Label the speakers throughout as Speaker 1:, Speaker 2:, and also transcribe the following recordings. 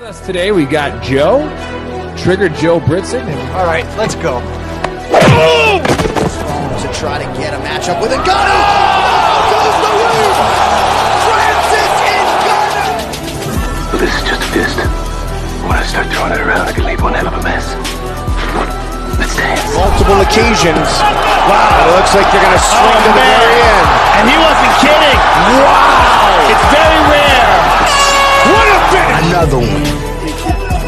Speaker 1: With us today, we got Joe, Trigger Joe Britson.
Speaker 2: All right, let's go.
Speaker 3: To try to get a matchup with a gunner. Oh, goes the lead. Francis is gunner.
Speaker 4: But this is just a fist. When I start throwing it around, I can leave one hell of a mess. Let's dance.
Speaker 3: Multiple occasions. Wow, it looks like they're going to swing to the very end.
Speaker 2: And he wasn't kidding.
Speaker 3: Wow.
Speaker 2: It's very rare.
Speaker 3: What a finish. Another one.
Speaker 2: It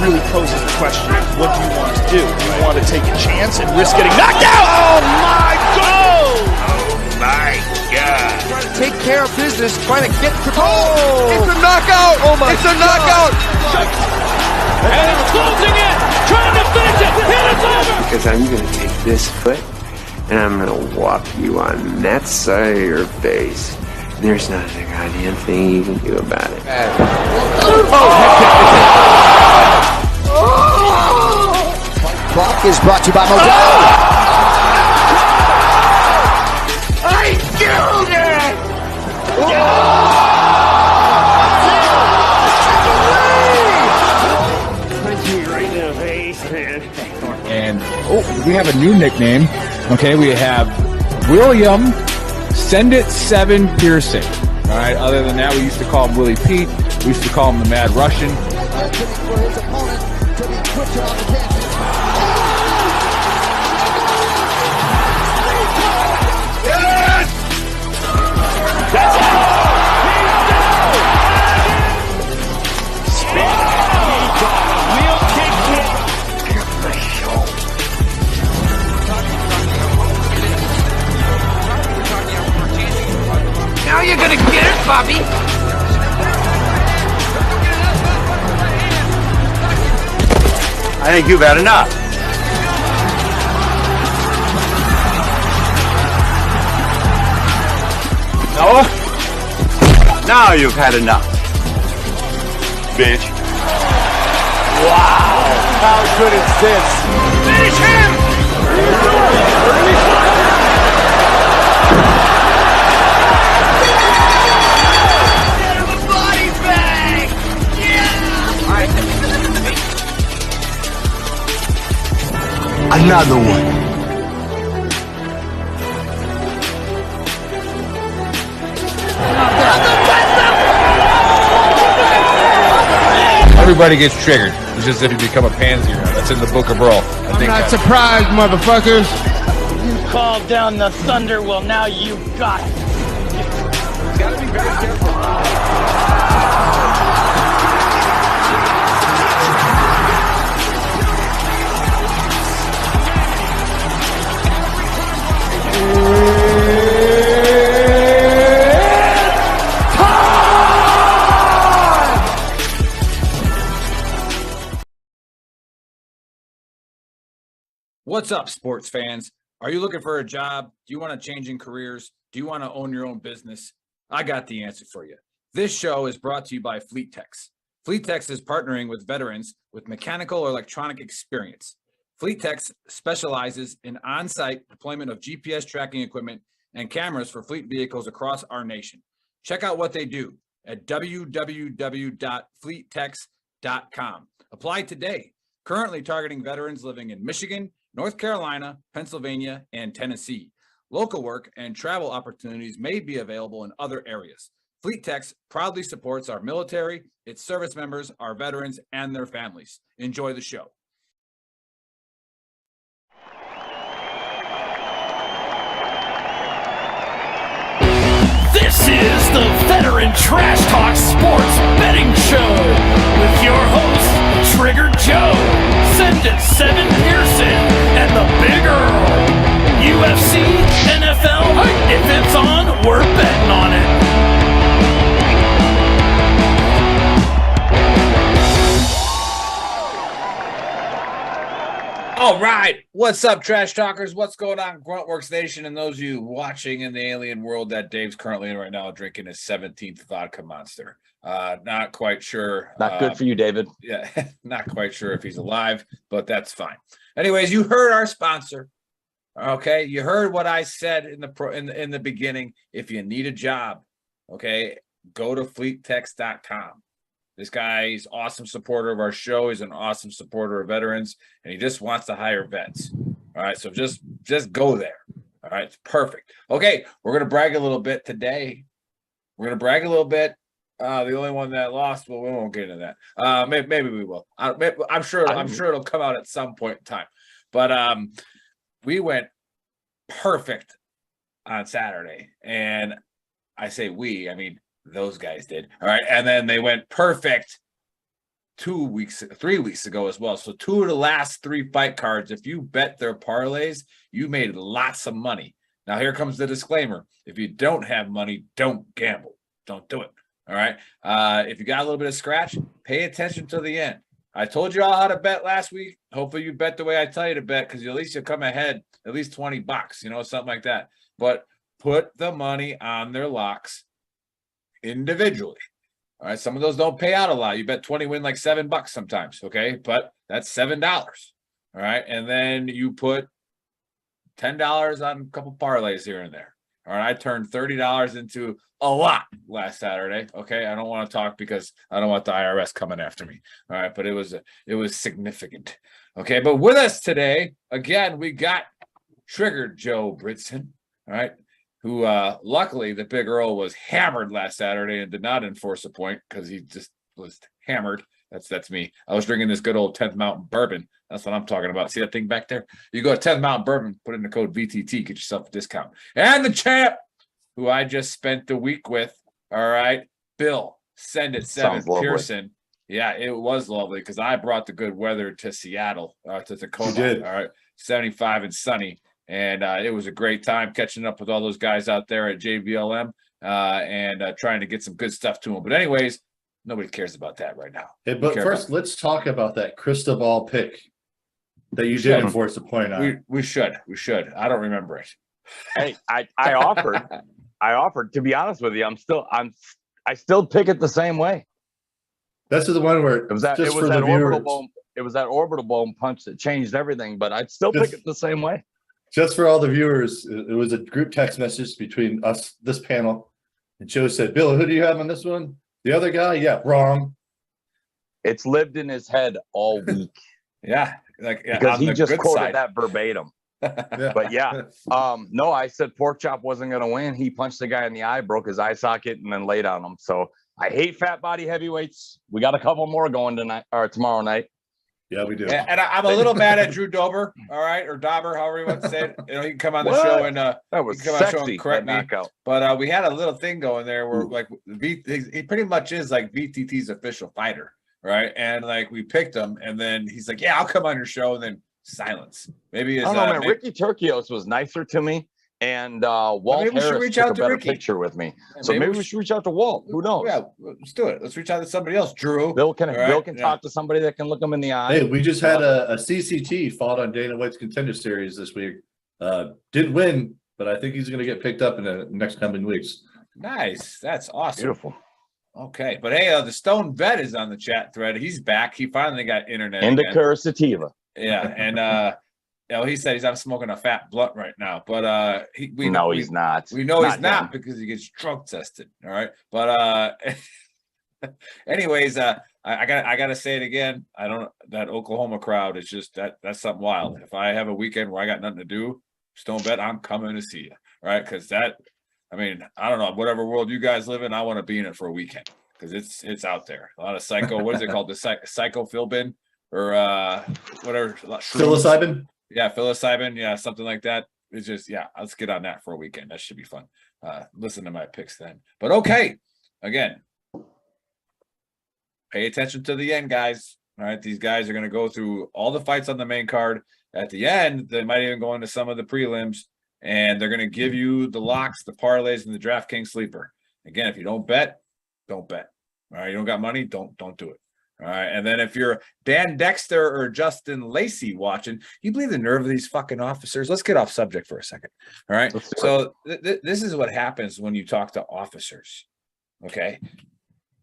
Speaker 2: really poses the question, what do you want to do? Do you want to take a chance and risk getting knocked out?
Speaker 3: Oh, my God.
Speaker 4: Oh my God.
Speaker 3: Trying to take care of business, trying to get control. Oh, it's a knockout. Oh, my It's a knockout.
Speaker 2: And it's closing in, trying to finish it, and it's over.
Speaker 5: Because I'm going to take this foot and I'm going to whop you on that side of your face. There's not a goddamn thing you can do about it.
Speaker 3: Clock is brought to you by Modelo.
Speaker 4: I killed it! Punch me right in the face, man.
Speaker 1: And we have a new nickname. Okay, we have William Send It 7 Pearson. All right, other than that, we used to call him Willie Pete. We used to call him the Mad Russian.
Speaker 3: For his opponent to be quicker on the catch.
Speaker 4: Now you're gonna get it, Bobby!
Speaker 2: I think you've had enough. No? Now you've had enough. Bitch. Wow. How good is this? Finish him!
Speaker 3: Another one.
Speaker 1: Everybody gets triggered. It's just if you become a pansy. That's in the Book of Brawl.
Speaker 6: I'm not surprised, motherfuckers.
Speaker 2: You called down the thunder, well now you got it.
Speaker 1: Gotta be very careful. What's up, sports fans? Are you looking for a job? Do you want to change in careers? Do you want to own your own business? I got the answer for you. This show is brought to you by FleetTex. FleetTex is partnering with veterans with mechanical or electronic experience. FleetTex specializes in on-site deployment of GPS tracking equipment and cameras for fleet vehicles across our nation. Check out what they do at www.fleettex.com. Apply today. Currently targeting veterans living in Michigan, North Carolina, Pennsylvania, and Tennessee. Local work and travel opportunities may be available in other areas. FleetTex proudly supports our military, its service members, our veterans, and their families. Enjoy the show.
Speaker 7: This is the Veteran Trash Talk Sports Betting Show with your hosts, Trigger Joe, Send It 7 Pearson, and the Big Earl. UFC, NFL, if it's on, we're betting on it.
Speaker 1: All right. What's up, Trash Talkers? What's going on, Gruntworks Nation, and those of you watching in the alien world that Dave's currently in right now, drinking his 17th vodka monster. Not quite sure.
Speaker 8: Not good for you, David.
Speaker 1: Yeah, not quite sure if he's alive, but that's fine. Anyways, you heard our sponsor. Okay, you heard what I said in the beginning. If you need a job, okay, go to fleettex.com. This guy, he's awesome supporter of our show. He's an awesome supporter of veterans, and he just wants to hire vets. All right, so just go there. All right, it's perfect. Okay, we're gonna brag a little bit today. We're gonna brag a little bit. The only one that lost, well, we won't get into that. Maybe we will. I'm sure it'll come out at some point in time. But we went perfect on Saturday, and I say we, I mean those guys did. All right, and then they went perfect 3 weeks ago as well. So 2 of the last 3 fight cards, if you bet their parlays, you made lots of money. Now here comes the disclaimer: if you don't have money, don't gamble. Don't do it. All right. If you got a little bit of scratch, pay attention to the end. I told you all how to bet last week. Hopefully you bet the way I tell you to bet, because at least you'll come ahead at least $20, something like that. But put the money on their locks individually. All right. Some of those don't pay out a lot. You bet 20, win like $7 sometimes. Okay. But that's $7. All right. And then you put $10 on a couple parlays here and there. All right. I turned $30 into a lot last Saturday. Okay. I don't want to talk because I don't want the IRS coming after me. All right. But it was significant. Okay. But with us today, again, we got Triggered Joe Britson. All right. Who luckily the Big Earl was hammered last Saturday and did not enforce a point because he just was hammered. That's me. I was drinking this good old 10th Mountain bourbon. That's what I'm talking about. See that thing back there? You go to 10th Mountain Bourbon, put in the code VTT, get yourself a discount. And the champ, who I just spent the week with. All right, Bill, send it 7 Pearson. Yeah, it was lovely because I brought the good weather to Seattle, to Tacoma. All right, 75 and sunny. And it was a great time catching up with all those guys out there at JBLM and trying to get some good stuff to them. But anyways, nobody cares about that right now.
Speaker 8: Hey, but first, let's talk about that crystal ball pick that you did enforce a point on.
Speaker 1: We should. I don't remember it.
Speaker 9: Hey, I offered. To be honest with you, I still pick it the same way.
Speaker 8: That's the one where
Speaker 9: it was that orbital bone punch that changed everything, but I'd still pick it the same way.
Speaker 8: Just for all the viewers, it was a group text message between us, this panel, and Joe said, "Bill, who do you have on this one? The other guy? Yeah, wrong."
Speaker 9: It's lived in his head all week.
Speaker 1: Yeah,
Speaker 9: because he just quoted that verbatim. But no, I said Pork Chop wasn't going to win. He punched the guy in the eye, broke his eye socket, and then laid on him. So I hate fat body heavyweights. We got a couple more going tonight or tomorrow night.
Speaker 8: Yeah, we do.
Speaker 1: And I'm a little mad at Drew Dober, all right, or Dauber, however you want to say it. He can come on the show and
Speaker 9: that was sexy.
Speaker 1: Correct me. But we had a little thing going there where like he pretty much is like VTT's official fighter, right? And like we picked him, and then he's like, "Yeah, I'll come on your show," and then silence. Maybe
Speaker 9: I don't know, man. Ricky Turcios was nicer to me, and Walt Harris took a better picture with me. So maybe we should reach out to Walt. Who knows?
Speaker 1: Yeah, let's do it. Let's reach out to somebody else. Drew.
Speaker 9: Bill can talk to somebody that can look him in the eye.
Speaker 8: Hey, we just had a CCT fought on Dana White's Contender Series this week. Didn't win, but I think he's going to get picked up in the next coming weeks.
Speaker 1: Nice. That's awesome.
Speaker 9: Beautiful.
Speaker 1: Okay, but hey, the Stone Vet is on the chat thread. He's back. He finally got internet.
Speaker 9: Indica sativa.
Speaker 1: Yeah, and he said he's not smoking a fat blunt right now, but he's not. We know he's not because he gets drug tested. All right, but anyways, I gotta say it again. That Oklahoma crowd is just that's something wild. If I have a weekend where I got nothing to do, Stone Bet, I'm coming to see you. All right, because I don't know, whatever world you guys live in, I want to be in it for a weekend because it's out there. A lot of psycho. What is it called? The psycho Philbin or whatever.
Speaker 8: Psilocybin.
Speaker 1: Yeah, psilocybin. Yeah, something like that. It's just let's get on that for a weekend. That should be fun. Listen to my picks then. But okay, again, pay attention to the end, guys. All right, these guys are going to go through all the fights on the main card. At the end, they might even go into some of the prelims. And they're going to give you the locks, the parlays, and the DraftKings sleeper. Again, if you don't bet, don't bet. All right, you don't got money, don't do it. All right, and then if you're Dan Dexter or Justin Lacey watching, you believe the nerve of these fucking officers? Let's get off subject for a second. All right, so this is what happens when you talk to officers. Okay,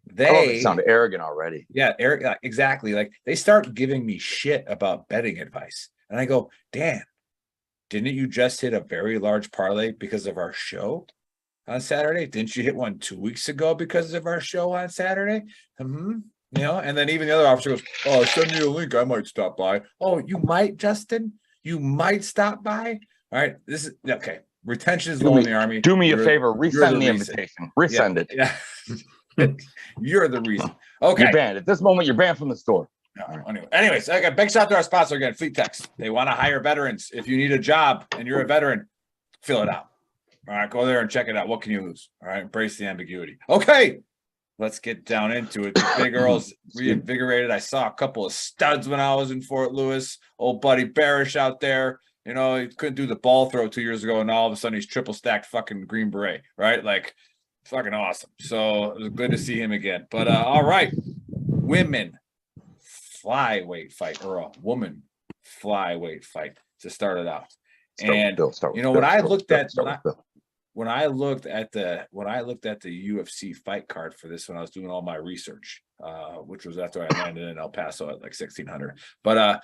Speaker 9: they sound arrogant already.
Speaker 1: Yeah, exactly. Like they start giving me shit about betting advice, and I go, Dan, didn't you just hit a very large parlay because of our show on Saturday? Didn't you hit one 2 weeks ago because of our show on Saturday? And then even the other officer goes, "Oh, send me a link. I might stop by." Oh, you might, Justin? You might stop by? All right. This is okay. Retention is low in the Army.
Speaker 9: Do me a favor. Resend the invitation. Resend it.
Speaker 1: Yeah. You're the reason. Okay.
Speaker 9: You're banned. At this moment, you're banned from the store.
Speaker 1: Anyways, I got big shout to our sponsor again, Fleet Techs. They want to hire veterans. If you need a job and you're a veteran, fill it out. All right, go there and check it out. What can you lose? All right, embrace the ambiguity. Okay, let's get down into it. The Big Earl's reinvigorated. I saw a couple of studs when I was in Fort Lewis. Old buddy Barish out there. He couldn't do the ball throw 2 years ago, and all of a sudden he's triple stacked fucking Green Beret, right? Like, fucking awesome. So it was good to see him again. But all right, women flyweight fight, or a woman flyweight fight to start it out. When I looked at the UFC fight card for this when I was doing all my research, which was after I landed in El Paso at like 1600, but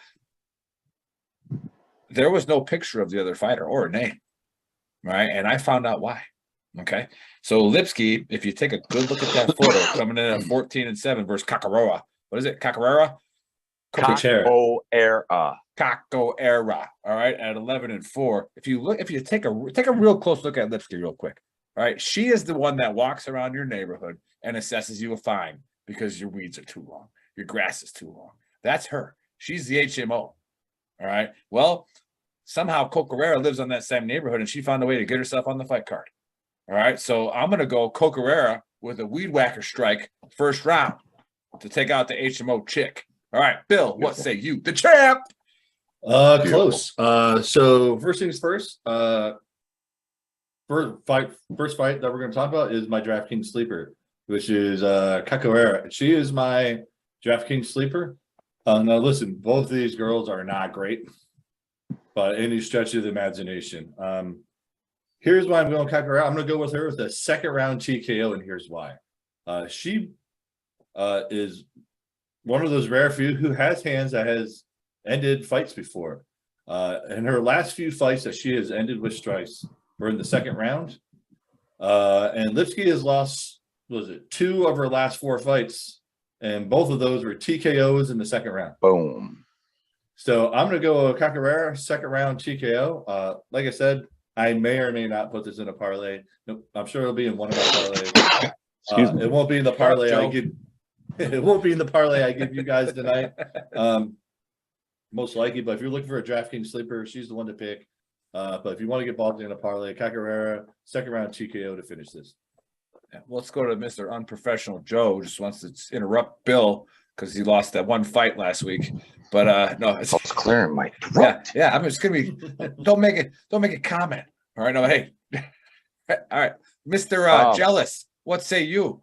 Speaker 1: there was no picture of the other fighter or a name, right? And I found out why. Okay, so Lipski, if you take a good look at that photo, coming in at 14-7 versus Cacarera. What is it, Cacarera? Cacoera. All right, at 11-4. If you take a real close look at Lipski real quick. All right, she is the one that walks around your neighborhood and assesses you a fine because your weeds are too long, your grass is too long. That's her. She's the HMO. All right. Well, somehow Cacoera lives on that same neighborhood, and she found a way to get herself on the fight card. All right, so I'm gonna go Cacoera with a weed whacker strike first round to take out the HMO chick. All right, Bill, what say you? The champ.
Speaker 8: Close. So first things first. First fight that we're going to talk about is my DraftKings sleeper, which is Cacoera. She is my DraftKings sleeper. Now listen, both of these girls are not great, but any stretch of the imagination. Here's why I'm going Cacoera. I'm going to go with her with a second round TKO, and here's why. She is one of those rare few who has hands that has ended fights before. In her last few fights that she has ended with strikes were in the second round. And Lipski has lost, 2 of her last 4 fights, and both of those were TKOs in the second round.
Speaker 9: Boom.
Speaker 8: So I'm going to go Cacoera, second round TKO. Like I said, I may or may not put this in a parlay. Nope, I'm sure it'll be in one of my parlays. It won't be in the parlay I give. It won't be in the parlay I give you guys tonight. Most likely, but if you're looking for a DraftKings sleeper, she's the one to pick. But if you want to get balled in a parlay, Cacoera, second round TKO to finish this.
Speaker 1: Yeah, well, let's go to Mr. Unprofessional Joe. Just wants to interrupt Bill because he lost that one fight last week. But no, it's
Speaker 9: clearing my
Speaker 1: throat. Yeah. I'm just gonna be. Don't make it comment. All right, no, hey. All right, Mr. Jealous. What say you?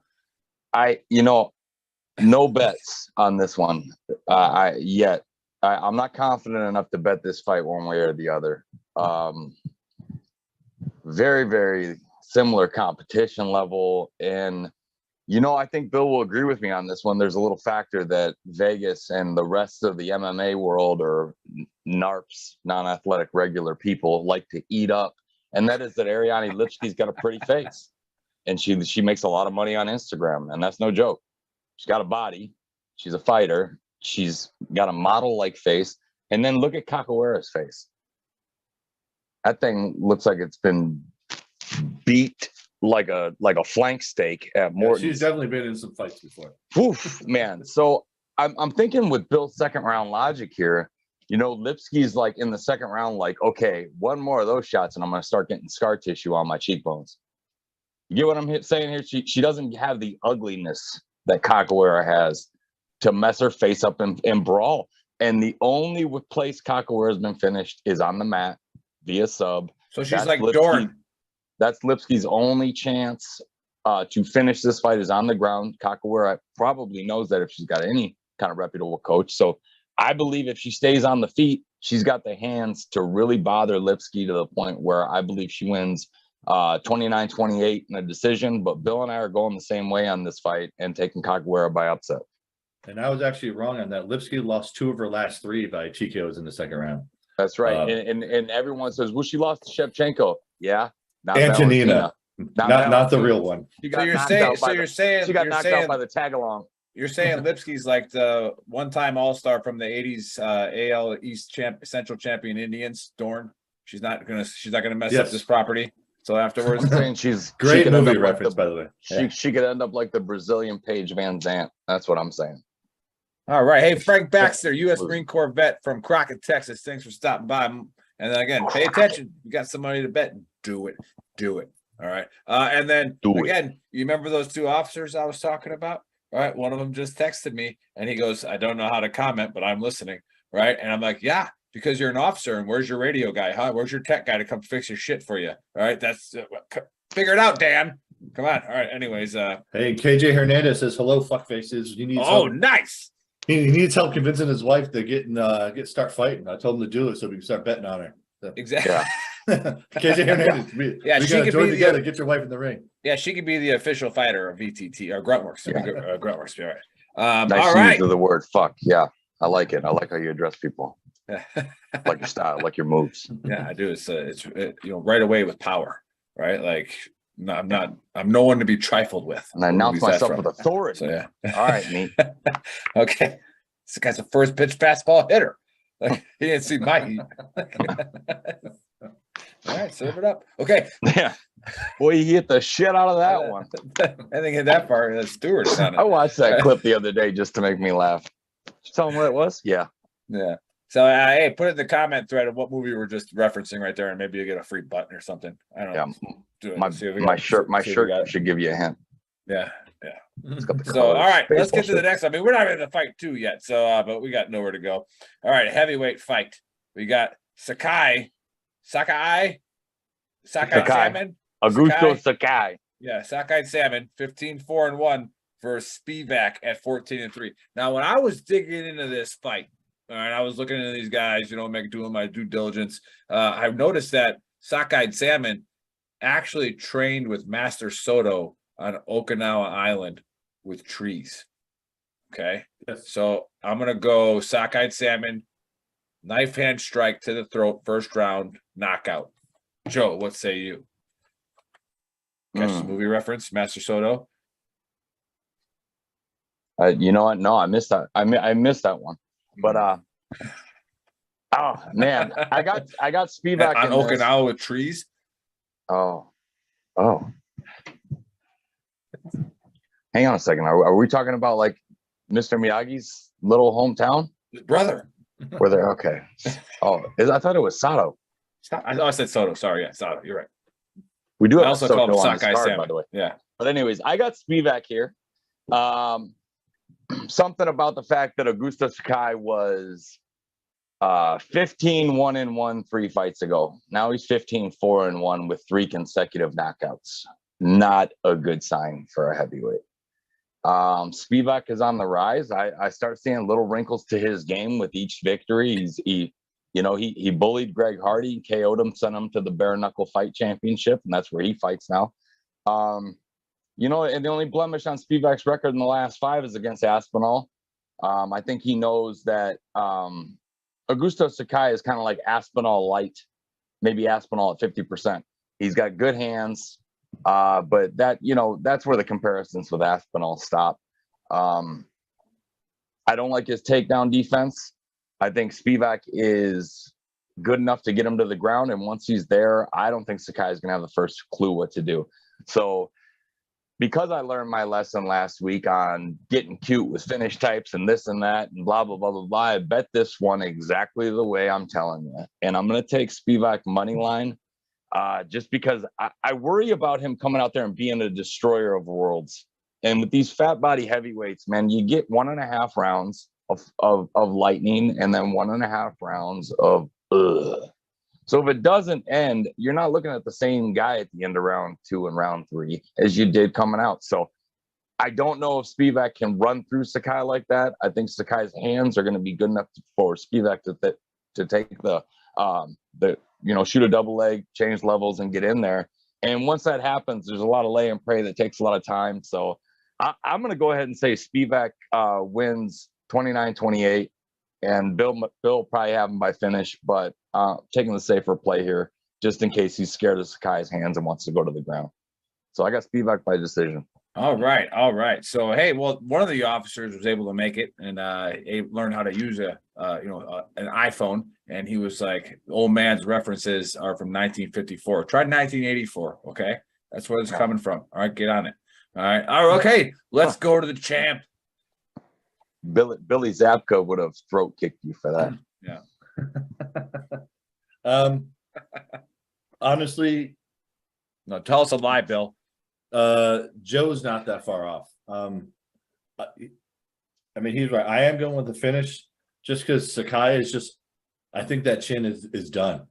Speaker 9: No bets on this one. I'm not confident enough to bet this fight one way or the other. Very, very similar competition level. And, I think Bill will agree with me on this one. There's a little factor that Vegas and the rest of the MMA world, or NARPs, non-athletic regular people, like to eat up. And that is that Ariane Lipski's got a pretty face. And she makes a lot of money on Instagram. And that's no joke. She's got a body. She's a fighter. She's got a model-like face. And then look at Cacoera's face. That thing looks like it's been beat like a flank steak at Morton's.
Speaker 8: She's definitely been in some fights before.
Speaker 9: Oof, man. So I'm thinking with Bill's second round logic here, Lipski's like in the second round, like, okay, one more of those shots and I'm going to start getting scar tissue on my cheekbones. You get what I'm saying here? She doesn't have the ugliness that Cacoera has to mess her face up and brawl. And the only place Cacoera has been finished is on the mat via sub.
Speaker 1: So she's like Dorn.
Speaker 9: That's Lipski's only chance to finish this fight is on the ground. Cacoera probably knows that if she's got any kind of reputable coach. So I believe if she stays on the feet, she's got the hands to really bother Lipski to the point where I believe she wins 29-28 in a decision. But Bill and I are going the same way on this fight and taking Cacoera by upset.
Speaker 8: And I was actually wrong on that. Lipski lost 2 of her last 3 by TKOs in the second round.
Speaker 9: That's right. And everyone says, well, she lost to Shevchenko. Yeah.
Speaker 8: Not Antonina. Not the real one.
Speaker 1: So you're saying
Speaker 9: she got knocked out by the tag along.
Speaker 1: You're saying Lipsky's like the one-time All-Star from the '80s AL East Central Champion Indians. Dorn. She's not gonna mess up this property. So afterwards,
Speaker 9: I'm saying she's
Speaker 8: great movie reference, by the way.
Speaker 9: She could end up like the Brazilian Paige Van Zandt. That's what I'm saying.
Speaker 1: All right. Hey, Frank Baxter, U.S. Marine Corps vet from Crockett, Texas. Thanks for stopping by. And then again, pay attention. You got some money to bet. Do it. All right. And then again, you remember those two officers I was talking about? All right. One of them just texted me and he goes, I don't know how to comment, but I'm listening. Right. And I'm like, yeah, because you're an officer. And where's your radio guy? Huh? Where's your tech guy to come fix your shit for you? All right. That's figure it out, Dan. Come on. All right. Anyways.
Speaker 8: Hey, KJ Hernandez says, hello, fuckfaces. You need help.
Speaker 1: Nice.
Speaker 8: He needs help convincing his wife to start fighting. I told him to do it so we can start betting on her. So.
Speaker 1: Exactly. Yeah.
Speaker 8: KJ Hernandez. We gotta join together. Get your wife in the ring.
Speaker 1: Yeah, she could be the official fighter of VTT or Gruntworks. Yeah. Gruntworks. All right.
Speaker 9: Nice
Speaker 1: all right.
Speaker 9: use of the word fuck. Yeah, I like it. I like how you address people. Like your style, like your moves.
Speaker 1: Yeah, I do. It's right away with power. Right, like I'm no one to be trifled with.
Speaker 9: And I announce myself with authority. So yeah. All right, neat.
Speaker 1: Okay, this guy's a first pitch fastball hitter. Like, he didn't see my heat. All right, serve it up. Okay.
Speaker 9: Yeah. Boy, he hit the shit out of that one.
Speaker 1: I think in that part, Stewart.
Speaker 9: I watched that clip the other day just to make me laugh. Did you tell him what it was? Yeah.
Speaker 1: Yeah. So, hey, put it in the comment thread of what movie we're just referencing right there, and maybe you get a free button or something. I don't know.
Speaker 9: My shirt should give you a hint.
Speaker 1: Yeah. So, all right, let's get to the next. I mean, we're not in the fight 2 yet, so but we got nowhere to go. All right, heavyweight fight. We got Sakai Salmon.
Speaker 9: Augusto Sakai.
Speaker 1: Yeah, Sakai Salmon, 15-4-1 versus Spivak at 14-3. Now, when I was digging into this fight, all right, I was looking into these guys, doing my due diligence. I've noticed that Sakai Salmon actually trained with Master Soto on Okinawa Island with trees. Okay. Yes. So I'm going to go Sockeye Salmon, knife hand strike to the throat, first round, knockout. Joe, what say you? Catch the movie reference, Master Soto?
Speaker 9: You know what? No, I missed that. I missed that one. But oh man, I got Spivak
Speaker 1: on Okinawa with trees.
Speaker 9: Oh. Hang on a second. Are we talking about like Mr. Miyagi's little hometown?
Speaker 1: His brother.
Speaker 9: Were there? Okay. Oh, I thought it was Sato.
Speaker 1: I said Soto. Sorry, yeah, Sato. You're right.
Speaker 9: We do have
Speaker 1: also call him Sakai Salmon,
Speaker 9: by the way.
Speaker 1: Yeah.
Speaker 9: But anyways, I got Spivak here. Something about the fact that Augusto Sakai was 15-1-1 3 fights ago. Now he's 15-4-1 with 3 consecutive knockouts. Not a good sign for a heavyweight. Spivak is on the rise. I start seeing little wrinkles to his game with each victory. He bullied Greg Hardy, KO'd him, sent him to the bare knuckle fight championship, and that's where he fights now. And the only blemish on Spivak's record in the last 5 is against Aspinall. I think he knows that Augusto Sakai is kind of like Aspinall light, maybe Aspinall at 50%. He's got good hands. But that's where the comparisons with Aspinall stop. I don't like his takedown defense. I think Spivak is good enough to get him to the ground. And once he's there, I don't think Sakai is going to have the first clue what to do. So because I learned my lesson last week on getting cute with finish types and this and that and blah, blah, blah, blah, blah, I bet this one exactly the way I'm telling you. And I'm going to take Spivak money line. Just because I worry about him coming out there and being a destroyer of worlds. And with these fat body heavyweights, man, you get 1.5 rounds of lightning and then 1.5 rounds of ugh. So if it doesn't end, you're not looking at the same guy at the end of round 2 and round 3 as you did coming out. So I don't know if Spivak can run through Sakai like that. I think Sakai's hands are going to be good enough for Spivak to take the shoot a double leg, change levels, and get in there. And once that happens, there's a lot of lay and pray that takes a lot of time. So I'm going to go ahead and say Spivak wins 29-28, and Bill will probably have him by finish, but taking the safer play here just in case he's scared of Sakai's hands and wants to go to the ground. So I got Spivak by decision.
Speaker 1: All right. So, hey, well, one of the officers was able to make it and learned how to use an iPhone, and he was like, "Old man's references are from 1954. Try 1984." Okay, that's where it's coming from. All right, get on it. All right. Okay, let's go to the champ.
Speaker 9: Billy Zabka would have throat kicked you for that.
Speaker 1: Yeah.
Speaker 8: Honestly,
Speaker 1: No, tell us a lie, Bill.
Speaker 8: Joe's not that far off. I mean, he's right. I am going with the finish just because Sakai is just, I think that chin is done.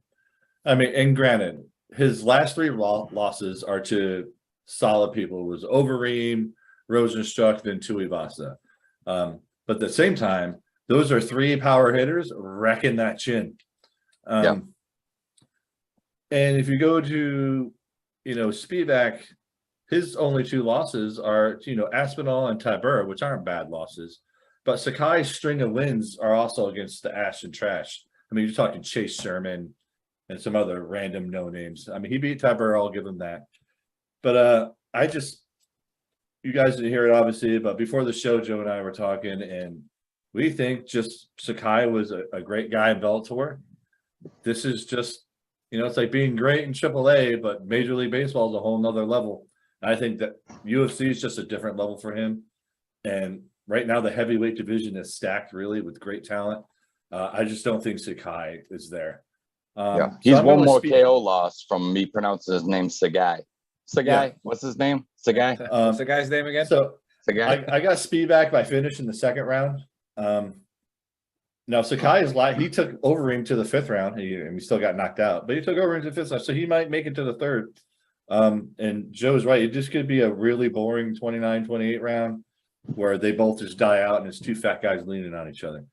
Speaker 8: I mean, and granted, his last 3 losses are to solid people. It was Overeem, Rosenstruck, then Tuivasa. But at the same time, those are 3 power hitters wrecking that chin. And if you go to, Spivak, his only 2 losses are, Aspinall and Tabur, which aren't bad losses. But Sakai's string of wins are also against the Ash and Trash. I mean, you're talking Chase Sherman and some other random no names. I mean, he beat Tabur, I'll give him that. But you guys didn't hear it, obviously, but before the show, Joe and I were talking, and we think just Sakai was a great guy in Bellator. This is just, it's like being great in AAA, but Major League Baseball is a whole nother level. I think that UFC is just a different level for him. And right now, the heavyweight division is stacked really with great talent. I just don't think Sakai is there.
Speaker 9: He's one more KO loss from me pronouncing his name Sagai. What's his name? Sagai.
Speaker 1: What's the guy's name again?
Speaker 8: So
Speaker 9: Sagai.
Speaker 8: I got Spivak by finish in the 2nd round. Now Sakai is he took Overeem to the 5th round. He still got knocked out, but he took Overeem to the 5th round, so he might make it to the 3rd. And Joe's right. It just could be a really boring 29-28 round where they both just die out and it's 2 fat guys leaning on each other.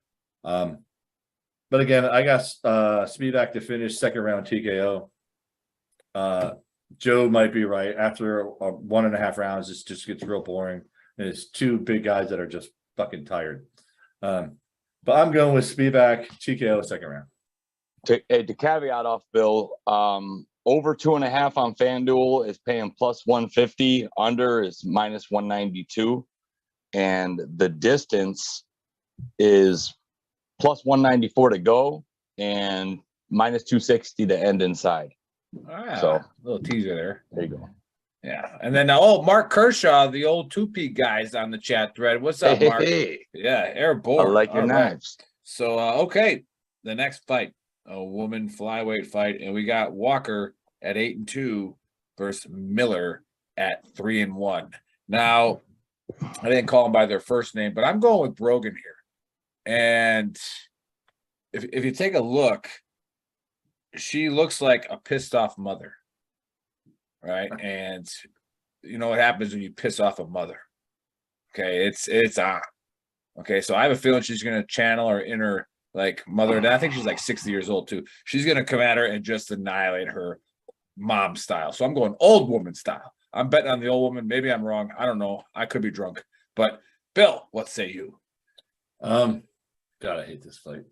Speaker 8: But again, I got Spivak to finish 2nd round TKO. Joe might be right. After 1.5 rounds, it just gets real boring. And it's 2 big guys that are just fucking tired. But I'm going with Spivak TKO 2nd round.
Speaker 9: To caveat off, Bill, over 2.5 on FanDuel is paying plus 150. Under is minus 192. And the distance is plus 194 to go and minus 260 to end inside. So
Speaker 1: a little teaser there.
Speaker 9: There you go.
Speaker 1: Yeah. And then Mark Kershaw, the old 2P guys on the chat thread. What's up, Mark?
Speaker 9: Hey.
Speaker 1: Yeah, airborne.
Speaker 9: I like your knives.
Speaker 1: So okay, the next fight, a woman flyweight fight, and we got Walker at 8-2 versus Miller at 3-1. Now, I didn't call them by their first name, but I'm going with Brogan here. And if you take a look, she looks like a pissed off mother, right? And you know what happens when you piss off a mother. Okay, it's on. Okay, so I have a feeling she's gonna channel her inner like mother. And I think she's like 60 years old too. She's gonna come at her and just annihilate her mom style. So I'm going old woman style. I'm betting on the old woman. Maybe I'm wrong. I don't know. I could be drunk. But Bill, what say you?
Speaker 8: God, I hate this fight.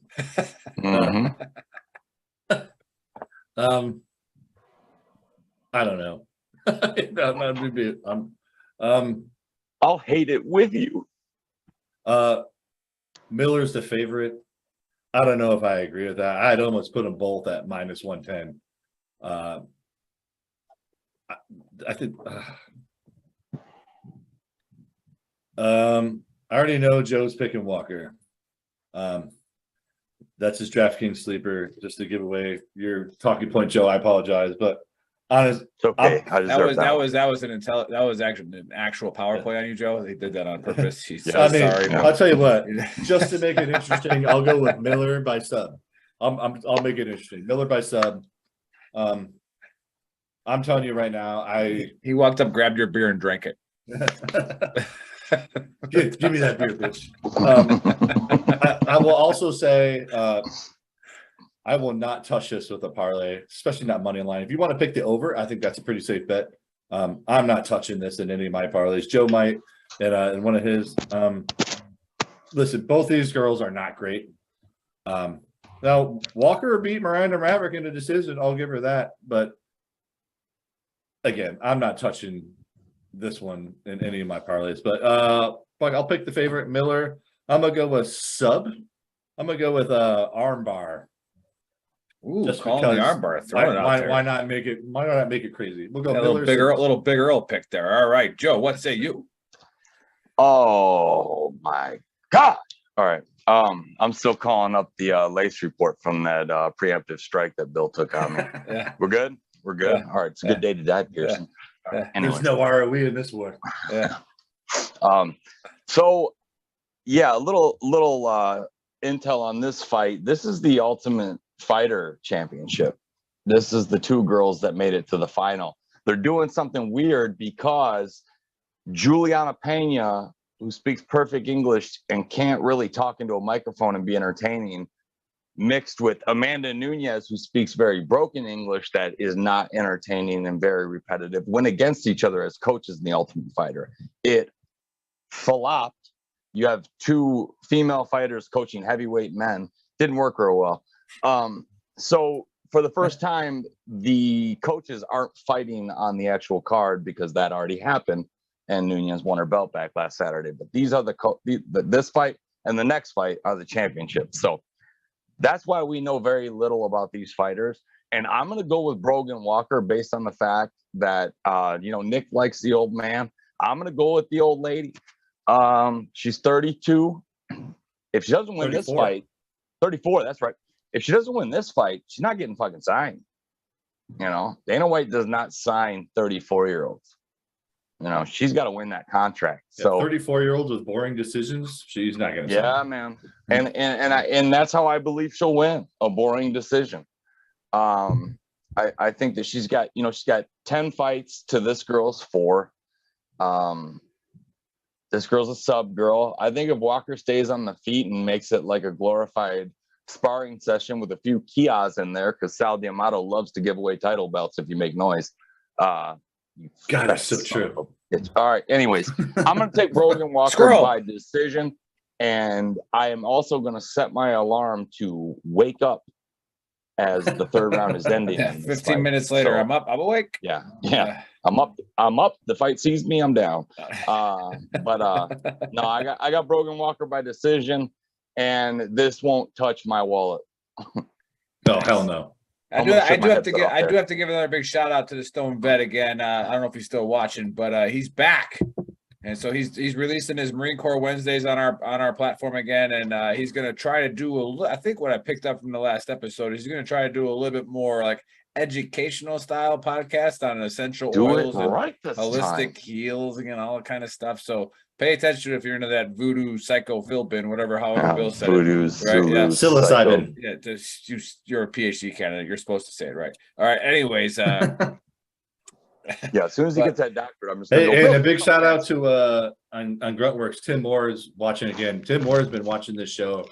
Speaker 8: I don't know.
Speaker 9: I'll hate it with you.
Speaker 8: Miller's the favorite. I don't know if I agree with that. I'd almost put them both at minus 110. I think I already know Joe's picking Walker. That's his DraftKings sleeper. Just to give away your talking point, Joe. I apologize, but honest,
Speaker 9: it's okay.
Speaker 1: That was actually an actual power play on you, Joe. They did that on purpose. He's sorry.
Speaker 8: I'll tell you what. Just to make it interesting, I'll go with Miller by sub. I'll make it interesting. Miller by sub. I'm telling you right now,
Speaker 1: he walked up, grabbed your beer, and drank it.
Speaker 8: Give me that beer, bitch. I will also say I will not touch this with a parlay, especially not money line. If you want to pick the over, I think that's a pretty safe bet. I'm not touching this in any of my parlays. Joe might in one of his. Listen, both these girls are not great. Now Walker beat Miranda Maverick in a decision. I'll give her that, but again, I'm not touching this one in any of my parlays, but I'll pick the favorite Miller. I'm gonna go with sub. I'm gonna go with armbar.
Speaker 1: Ooh,
Speaker 8: Just
Speaker 1: calling the armbar. Throw it out there.
Speaker 8: Why not make it? Why not make it crazy? We'll go
Speaker 1: a
Speaker 8: Miller.
Speaker 1: little big Earl pick there. All right, Joe. What say you?
Speaker 9: Oh my God! All right. I'm still calling up the lace report from that preemptive strike that Bill took on me.
Speaker 1: Yeah.
Speaker 9: We're good. We're good.
Speaker 1: Yeah.
Speaker 9: All right. It's a good day to die, Pearson.
Speaker 1: Yeah.
Speaker 8: There's no ROE in this one.
Speaker 1: Yeah.
Speaker 9: So yeah, a little intel on this fight. This is the Ultimate Fighter Championship. This is the two girls that made it to the final. They're doing something weird because Juliana Pena, who speaks perfect English and can't really talk into a microphone and be entertaining, mixed with Amanda Nunez, who speaks very broken English that is not entertaining and very repetitive, went against each other as coaches in the Ultimate Fighter. It flopped. You have two female fighters coaching heavyweight men. Didn't work real well. So for the first time, the coaches aren't fighting on the actual card because that already happened. And Nunez won her belt back last Saturday. But these are this fight and the next fight are the championships. So that's why we know very little about these fighters. And I'm going to go with Brogan Walker based on the fact that, Nick likes the old man. I'm going to go with the old lady. She's 32. If she doesn't win 34. This fight, 34, that's right. If she doesn't win this fight, she's not getting fucking signed. Dana White does not sign 34-year-olds. She's got to win that contract. So
Speaker 8: 34-year-olds with boring decisions, she's not going to.
Speaker 9: Yeah, man. And that's how I believe she'll win, a boring decision. I think that she's got 10 fights to this girl's 4. This girl's a sub girl. I think if Walker stays on the feet and makes it like a glorified sparring session with a few kiosks in there, because Sal D'Amato loves to give away title belts if you make noise.
Speaker 8: God, that's so true.
Speaker 9: All right. Anyways, I'm going to take Brogan Walker by decision, and I am also going to set my alarm to wake up as the third round is ending.
Speaker 1: 15 minutes later, so, I'm up. I'm awake.
Speaker 9: Yeah. I'm up. The fight sees me. I'm down. But no, I got Brogan Walker by decision, and this won't touch my wallet.
Speaker 8: No, hell no.
Speaker 1: I do have to give another big shout out to the Stone Vet again. I don't know if he's still watching, but he's back, and so he's releasing his Marine Corps Wednesdays on our platform again, and he's going to try to do I think what I picked up from the last episode is he's going to try to do a little bit more like educational style podcast on essential oils and holistic heals and all that kind of stuff. So pay attention if you're into that voodoo psycho Philbin, however Bill said
Speaker 9: voodoo,
Speaker 1: it. Right? Yeah.
Speaker 8: Psilocybin.
Speaker 1: Yeah, you're a PhD candidate. You're supposed to say it right. All right. Anyways,
Speaker 9: yeah, as soon as he gets that doctorate, I'm just
Speaker 8: and a big shout out to on Gruntworks, Tim Moore is watching again. Tim Moore has been watching this show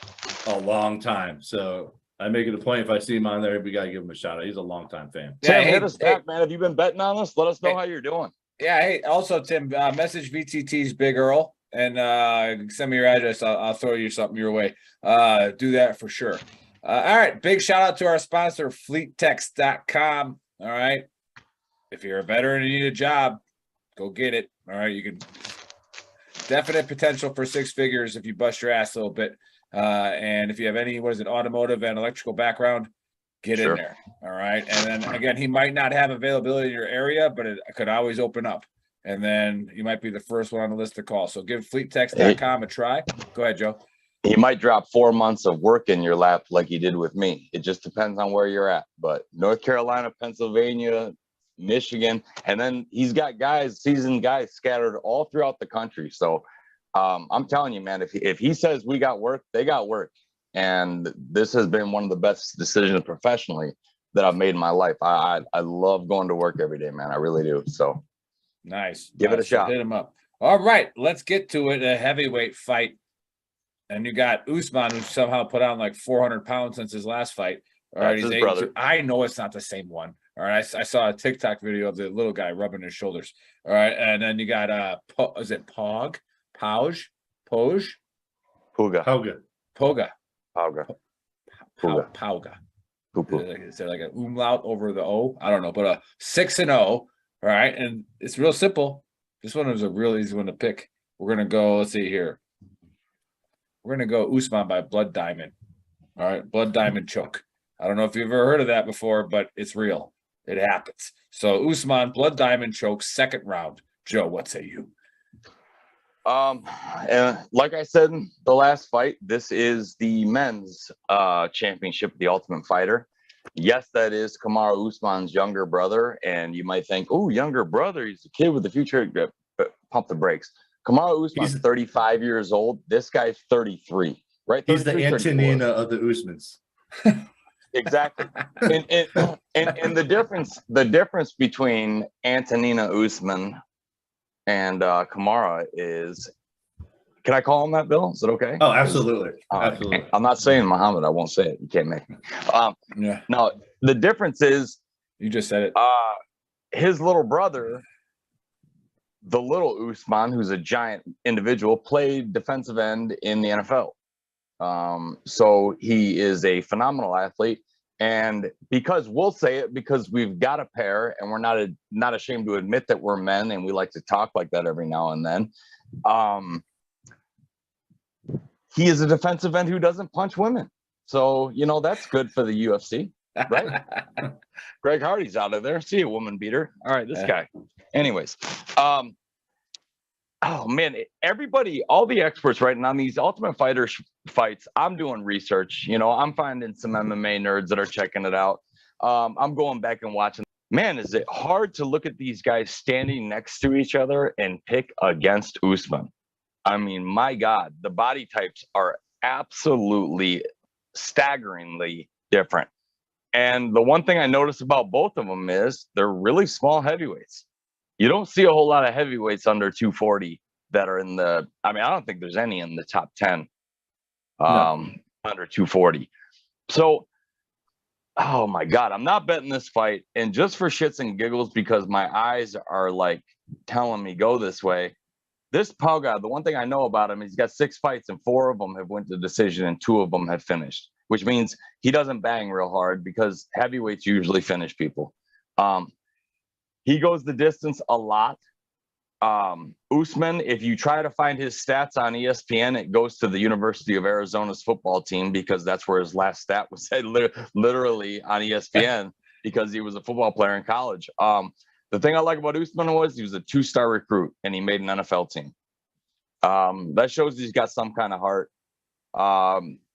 Speaker 8: a long time. So I make it a point if I see him on there, we gotta give him a shout out. He's a longtime fan.
Speaker 9: Yeah, hit us back, man. Have you been betting on us? Let us know how you're doing.
Speaker 1: Yeah. Hey, also Tim, message VTT's Big Earl and send me your address. I'll throw you something your way. Do that for sure. All right. Big shout out to our sponsor, FleetTex.com. All right. If you're a veteran and you need a job, go get it. All right. You can definite potential for 6 figures if you bust your ass a little bit. And if you have any, automotive and electrical background, get in there. All right. And then again, he might not have availability in your area, but it could always open up. And then you might be the first one on the list to call. So give FleetTex.com a try. Go ahead, Joe.
Speaker 9: He might drop 4 months of work in your lap like he did with me. It just depends on where you're at. But North Carolina, Pennsylvania, Michigan, and then he's got seasoned guys scattered all throughout the country. So I'm telling you, man, if he says we got work, they got work. And this has been one of the best decisions professionally that I've made in my life. I love going to work every day, man. I really do. So
Speaker 1: nice.
Speaker 9: Give it a shot.
Speaker 1: Hit him up. All right, let's get to it. A heavyweight fight. And you got Usman, who somehow put on like 400 pounds since his last fight. All right,
Speaker 9: he's his brother.
Speaker 1: I know it's not the same one. All right, I saw a TikTok video of the little guy rubbing his shoulders. All right, and then you got is it Pog? Pauge? Poj?
Speaker 9: Puga.
Speaker 1: Poga.
Speaker 9: Pauga.
Speaker 1: Is there like an umlaut over the O? I don't know, but 6-0. All right, and it's real simple. This one was a real easy one to pick. We're gonna go. Let's see here. We're gonna go Usman by Blood Diamond. All right, Blood Diamond choke. I don't know if you've ever heard of that before, but it's real. It happens. So Usman, Blood Diamond choke, second round. Joe, what say you?
Speaker 9: And like I said, the last fight, this is the men's championship of the Ultimate Fighter. Yes, that is Kamaru Usman's younger brother. And you might think, oh, younger brother, he's a kid with the future. Pump the brakes. Kamaru Usman's 35 years old. This guy's 33, right?
Speaker 8: He's the Antonina of the Usmans.
Speaker 9: Exactly. And the difference between Antonina Usman and Kamara is, can I call him that, Bill? Is it okay?
Speaker 8: Oh, absolutely. Absolutely.
Speaker 9: I'm not saying Muhammad. I won't say it. You can't make me.
Speaker 1: Yeah.
Speaker 9: No, the difference is,
Speaker 1: you just said it.
Speaker 9: His little brother, the little Usman, who's a giant individual, played defensive end in the NFL. So he is a phenomenal athlete. And because we'll say it, because we've got a pair and we're not ashamed to admit that we're men and we like to talk like that every now and then. He is a defensive end who doesn't punch women. So, that's good for the UFC, right? Greg Hardy's out of there. See a woman beater. All right, this guy. Anyways, oh man, everybody, all the experts right now on these Ultimate Fighter fights, I'm doing research. I'm finding some MMA nerds that are checking it out. I'm going back and watching. Man, is it hard to look at these guys standing next to each other and pick against Usman? I mean, my God, the body types are absolutely staggeringly different. And the one thing I noticed about both of them is they're really small heavyweights. You don't see a whole lot of heavyweights under 240 that are I don't think there's any in the top 10 under 240. So, oh my God, I'm not betting this fight. And just for shits and giggles, because my eyes are like telling me go this way. This Pauga, the one thing I know about him, he's got 6 fights and 4 of them have went to decision and 2 of them have finished, which means he doesn't bang real hard because heavyweights usually finish people. He goes the distance a lot. Usman, if you try to find his stats on ESPN, it goes to the University of Arizona's football team because that's where his last stat was said, literally on ESPN because he was a football player in college. The thing I like about Usman was he was a 2-star recruit and he made an NFL team. That shows he's got some kind of heart.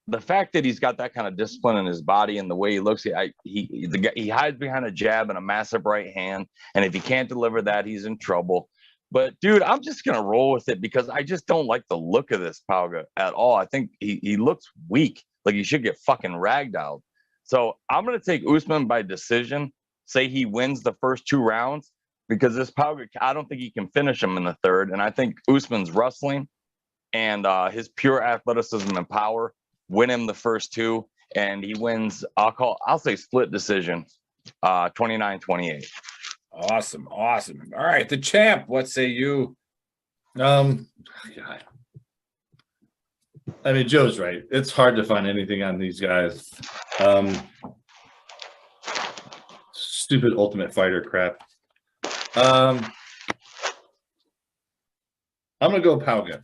Speaker 9: The fact that he's got that kind of discipline in his body and the way he looks, he hides behind a jab and a massive right hand. And if he can't deliver that, he's in trouble. But dude, I'm just going to roll with it because I just don't like the look of this Pauga at all. I think he looks weak. Like he should get fucking ragdolled. So I'm going to take Usman by decision. Say he wins the first 2 rounds because this Pauga, I don't think he can finish him in the 3rd. And I think Usman's wrestling and his pure athleticism and power win him the first 2. And he wins, I'll say split decision, 29-28.
Speaker 1: Awesome. All right, the champ, what say you?
Speaker 8: God. I mean, Joe's right. It's hard to find anything on these guys. Stupid Ultimate Fighter crap. I'm gonna go Pauga.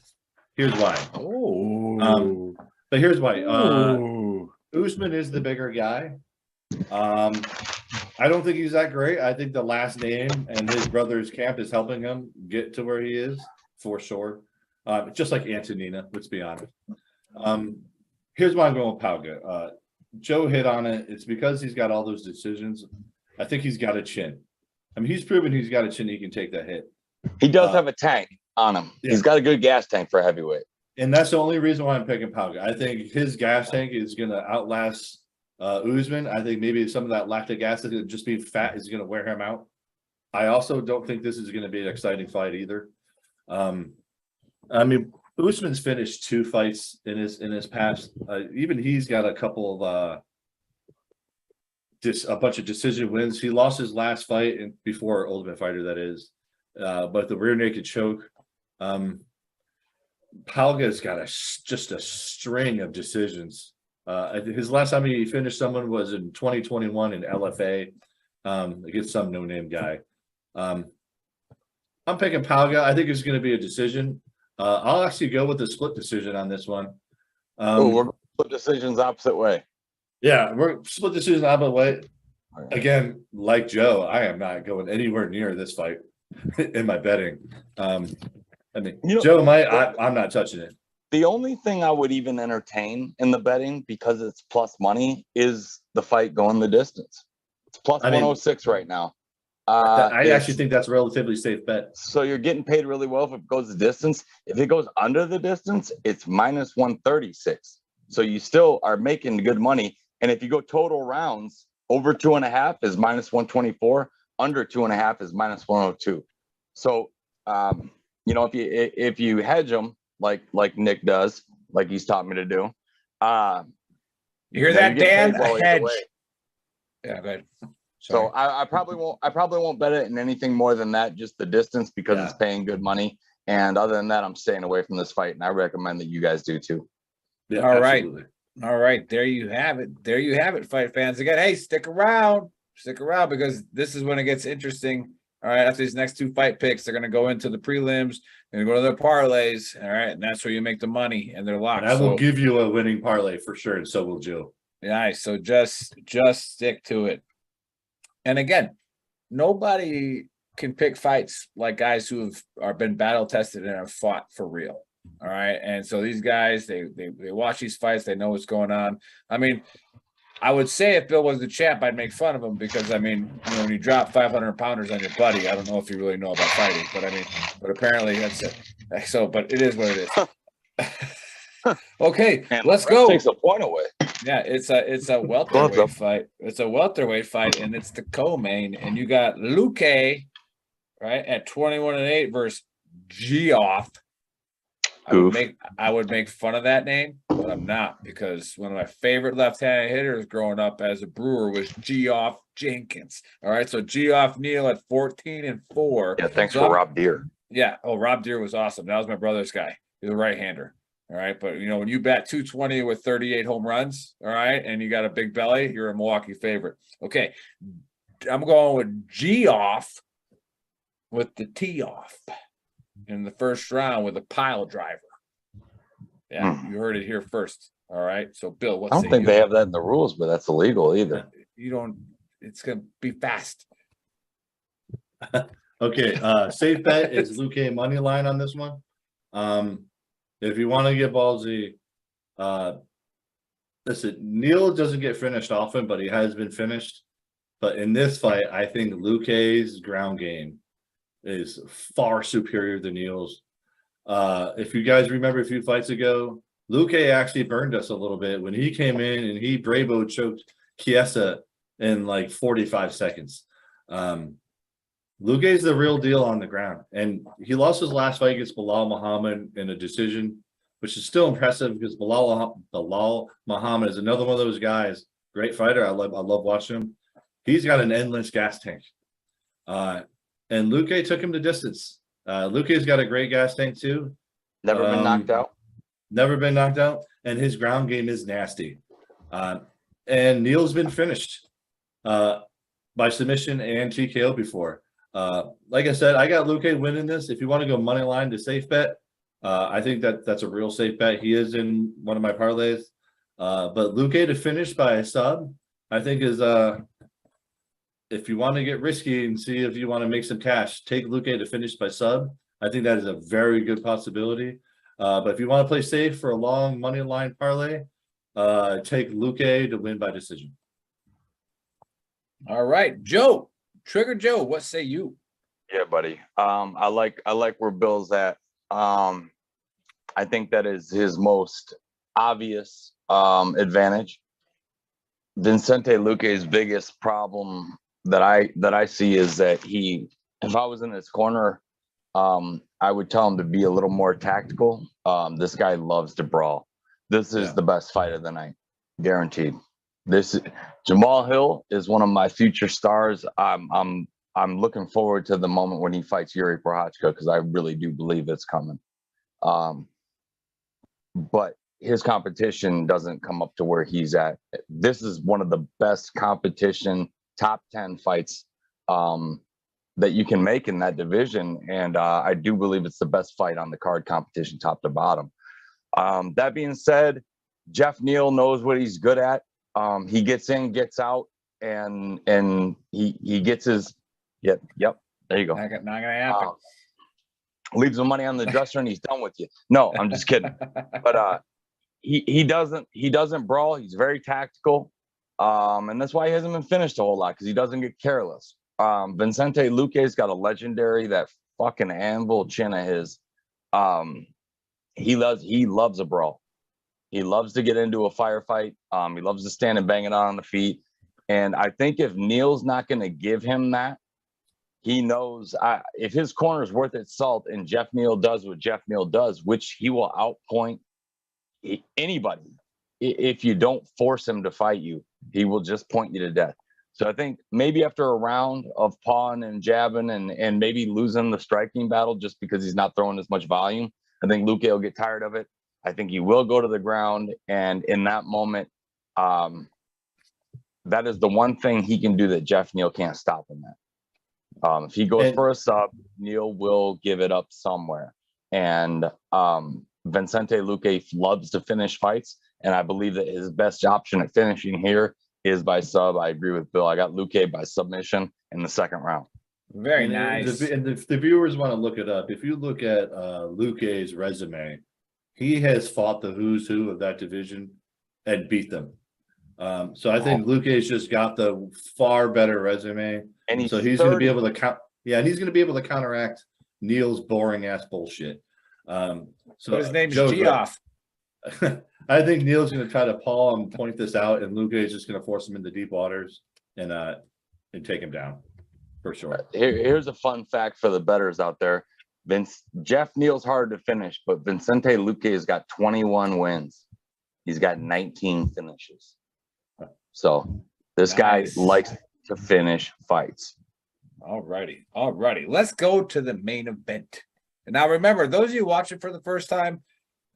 Speaker 8: Here's why. But here's why. Usman is the bigger guy. I don't think he's that great. I think the last name and his brother's camp is helping him get to where he is for sure. Just like Antonina, let's be honest. Here's why I'm going with Pauga. Joe hit on it. It's because he's got all those decisions. I think he's got a chin. I mean, he's proven he's got a chin. He can take that hit.
Speaker 9: He does have a tank on him. Yeah. He's got a good gas tank for a heavyweight.
Speaker 8: And that's the only reason why I'm picking Pauga. I think his gas tank is going to outlast Usman. I think maybe some of that lactic acid, just being fat, is going to wear him out. I also don't think this is going to be an exciting fight either. I mean, Usman's finished 2 fights in his past. Even he's got a couple of a bunch of decision wins. He lost his last fight before Ultimate Fighter, that is. But the rear naked choke. Pauga's got just a string of decisions. His last time he finished someone was in 2021 in LFA against some no-name guy. I'm picking Palga. I think it's going to be a decision. I'll actually go with the split decision on this one.
Speaker 9: We're split decisions opposite way.
Speaker 8: Yeah, we're split decision opposite way. Again, like Joe, I am not going anywhere near this fight in my betting. I mean, Joe might. I'm not touching it.
Speaker 9: The only thing I would even entertain in the betting, because it's plus money, is the fight going the distance. It's plus 106 right now.
Speaker 8: I actually think that's a relatively safe bet.
Speaker 9: So you're getting paid really well if it goes the distance. If it goes under the distance, it's minus 136. So you still are making good money. And if you go total rounds, over 2.5 is minus 124. Under 2.5 is minus 102. So, if you hedge them like Nick does, like he's taught me to do.
Speaker 1: You hear that, Dan?
Speaker 9: Well,
Speaker 1: hedge. Yeah, go ahead.
Speaker 9: So I probably won't bet it in anything more than that, just the distance, because it's paying good money. And other than that, I'm staying away from this fight, and I recommend that you guys do too.
Speaker 8: Yeah,
Speaker 1: all
Speaker 8: absolutely.
Speaker 1: All right. There you have it. There you have it, fight fans. Again, hey, stick around because this is when it gets interesting. All right. After these next two fight picks, they're going to go into the prelims. They're going to go to their parlays. All right. And that's where you make the money, and they're locked.
Speaker 8: And I will give you a winning parlay for sure. And so will Joe.
Speaker 1: Nice. So just stick to it. And again, nobody can pick fights like guys who have been battle tested and have fought for real. All right. And so these guys, they watch these fights, they know what's going on. I mean, I would say if Bill was the champ, I'd make fun of him because, I mean, when you drop 500 pounders on your buddy, I don't know if you really know about fighting, but apparently that's it. So, but it is what it is. Okay, let's go.
Speaker 9: Takes a point away.
Speaker 1: Yeah, it's a welterweight fight. It's a welterweight fight, and it's the co-main. And you got Luque, right, at 21-8 versus Geoff. I would make fun of that name, but I'm not, because one of my favorite left-handed hitters growing up as a Brewer was Geoff Jenkins. All right, so Geoff Neal at 14-4.
Speaker 9: Yeah, thanks for Rob Deere.
Speaker 1: Yeah, Rob Deere was awesome. That was my brother's guy. He's a right-hander. All right, but when you bat 220 with 38 home runs, all right, and you got a big belly, you're a Milwaukee favorite. Okay, I'm going with Geoff with the tee off in the first round with a pile driver. Yeah, you heard it here first. All right. So, Bill,
Speaker 9: I don't think they have that in the rules, but that's illegal either.
Speaker 1: You don't. It's gonna be fast.
Speaker 8: Okay. Safe bet is Luque money line on this one. If you want to get ballsy, listen, Neal doesn't get finished often, but he has been finished. But in this fight, I think Luque's ground game is far superior than Neal's. If you guys remember a few fights ago, Luque actually burned us a little bit when he came in and he Bravo choked Chiesa in like 45 seconds. Luque's the real deal on the ground, and he lost his last fight against Bilal Muhammad in a decision, which is still impressive because Bilal Muhammad is another one of those guys. Great fighter. I love watching him. He's got an endless gas tank. And Luque took him to distance. Luque's got a great gas tank too.
Speaker 9: Never been knocked out.
Speaker 8: Never been knocked out, and his ground game is nasty. And Neal's been finished by submission and TKO before. Like I said, I got Luque winning this. If you want to go money line to safe bet, I think that's a real safe bet. He is in one of my parlays. But Luque to finish by a sub, I think is if you want to get risky and see if you want to make some cash, take Luque to finish by sub. I think that is a very good possibility. But if you want to play safe for a long money line parlay, take Luque to win by decision.
Speaker 1: All right, Joe. Trigger Joe, what say you?
Speaker 9: Yeah, buddy. I like where Bill's at. I think that is his most obvious advantage. Vincente Lucas's biggest problem that I see is that if I was in his corner, I would tell him to be a little more tactical. This guy loves to brawl. This is the best fight of the night, guaranteed. Jamal Hill is one of my future stars. I'm looking forward to the moment when he fights Yuri Prochazka, because I really do believe it's coming. But his competition doesn't come up to where he's at. This is one of the best competition, top 10 fights that you can make in that division. And I do believe it's the best fight on the card, competition top to bottom. That being said, Jeff Neal knows what he's good at. He gets in, gets out, and he gets his yep. There you go.
Speaker 1: Not gonna happen.
Speaker 9: Leaves the money on the dresser and he's done with you. No, I'm just kidding. But he doesn't brawl. He's very tactical. And that's why he hasn't been finished a whole lot, because he doesn't get careless. Vincente Lucas got a legendary, that fucking anvil chin of his. He loves a brawl. He loves to get into a firefight. He loves to stand and bang it on the feet. And I think if Neal's not going to give him that, he knows if his corner is worth its salt and Jeff Neal does what Jeff Neal does, which he will outpoint anybody. If you don't force him to fight you, he will just point you to death. So I think maybe after a round of pawing and jabbing and maybe losing the striking battle just because he's not throwing as much volume, I think Luque will get tired of it. I think he will go to the ground. And in that moment, that is the one thing he can do that Jeff Neal can't stop him at. If he goes for a sub, Neal will give it up somewhere. And Vincente Luque loves to finish fights. And I believe that his best option at finishing here is by sub. I agree with Bill. I got Luque by submission in the second round.
Speaker 1: Very nice.
Speaker 8: And if the viewers want to look it up, if you look at Luque's resume, he has fought the who's who of that division and beat them. So I think Luque's just got the far better resume. And he's going to be able to and he's going to be able to counteract Neal's boring ass bullshit. So
Speaker 1: his name is Geoff.
Speaker 8: I think Neal's going to try to paw and point this out, and Luque is just going to force him into deep waters and take him down for sure.
Speaker 9: Here's a fun fact for the bettors out there. Jeff Neal's hard to finish, but Vincente Luque has got 21 wins. He's got 19 finishes. So this guy likes to finish fights.
Speaker 1: All righty. Let's go to the main event. And now remember, those of you watching for the first time,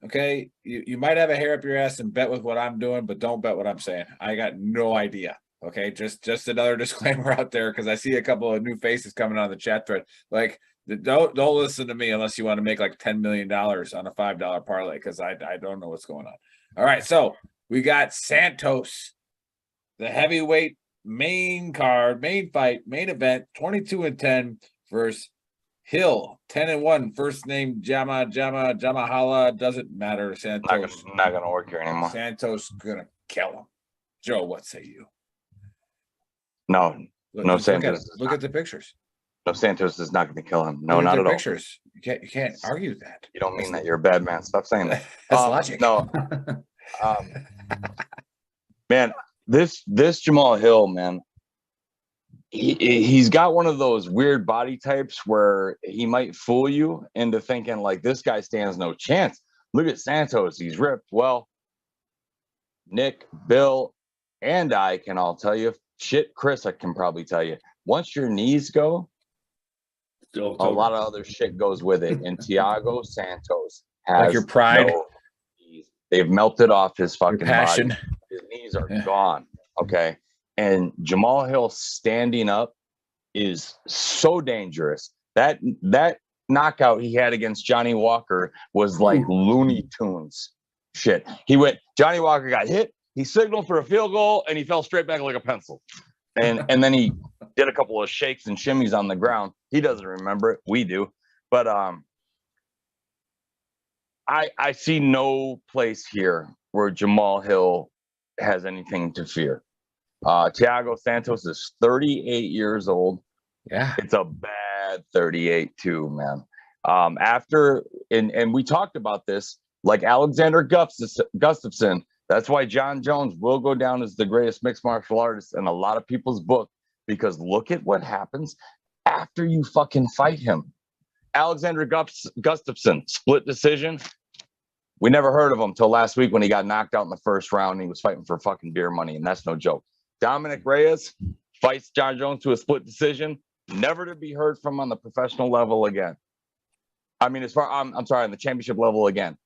Speaker 1: okay, you might have a hair up your ass and bet with what I'm doing, but don't bet what I'm saying. I got no idea. Okay, just another disclaimer out there, because I see a couple of new faces coming on the chat thread. Like, don't listen to me unless you want to make like $10 million on a $5 parlay, because I don't know what's going on. All right, so we got Santos, the heavyweight main fight, main event, 22-10 versus Hill, 10-1. First name Jamahala, doesn't matter. Santos
Speaker 9: not gonna work here anymore.
Speaker 1: Santos gonna kill him. Joe, what say you?
Speaker 9: No Santos.
Speaker 1: Look at the pictures.
Speaker 9: No, Santos is not going to kill him. No, not at all.
Speaker 1: Pictures. You can't argue that.
Speaker 9: You don't mean that. You're a bad man. Stop saying that.
Speaker 1: That's logic.
Speaker 9: No. Man, this Jamal Hill, man, he's got one of those weird body types where he might fool you into thinking like this guy stands no chance. Look at Santos. He's ripped. Well, Nick, Bill, and I can all tell you. Shit, Chris, I can probably tell you. Once your knees go, a lot of other shit goes with it. And Thiago Santos has
Speaker 1: like your pride.
Speaker 9: No knees. They've melted off his fucking
Speaker 1: passion.
Speaker 9: Body. His knees are gone. Okay. And Jamal Hill standing up is so dangerous. That knockout he had against Johnny Walker was like Looney Tunes shit. Johnny Walker got hit. He signaled for a field goal and he fell straight back like a pencil. And then he did a couple of shakes and shimmies on the ground. He doesn't remember it. We do. But I see no place here where Jamal Hill has anything to fear. Thiago Santos is 38 years old.
Speaker 1: Yeah.
Speaker 9: It's a bad 38 too, man. And we talked about this, like Alexander Gustafsson. That's why John Jones will go down as the greatest mixed martial artist in a lot of people's book, because look at what happens after you fucking fight him. Alexander Gustafsson, split decision. We never heard of him till last week when he got knocked out in the first round and he was fighting for fucking beer money, and that's no joke. Dominic Reyes fights John Jones to a split decision, never to be heard from on the professional level again. I mean, I'm sorry, on the championship level again.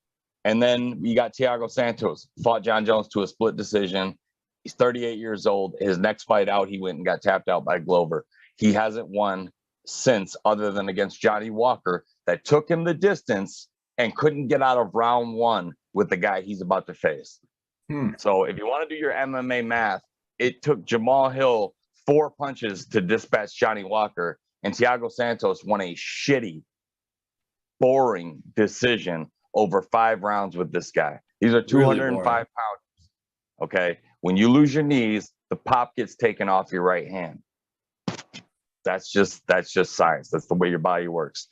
Speaker 9: And then you got Thiago Santos, fought John Jones to a split decision. He's 38 years old. His next fight out, he went and got tapped out by Glover. He hasn't won since, other than against Johnny Walker, that took him the distance and couldn't get out of round 1 with the guy he's about to face. So if you want to do your MMA math, it took Jamal Hill 4 punches to dispatch Johnny Walker, and Thiago Santos won a shitty, boring decision over 5 rounds with this guy. These are 205 pounds. Okay. When you lose your knees, the pop gets taken off your right hand. That's just science. That's the way your body works.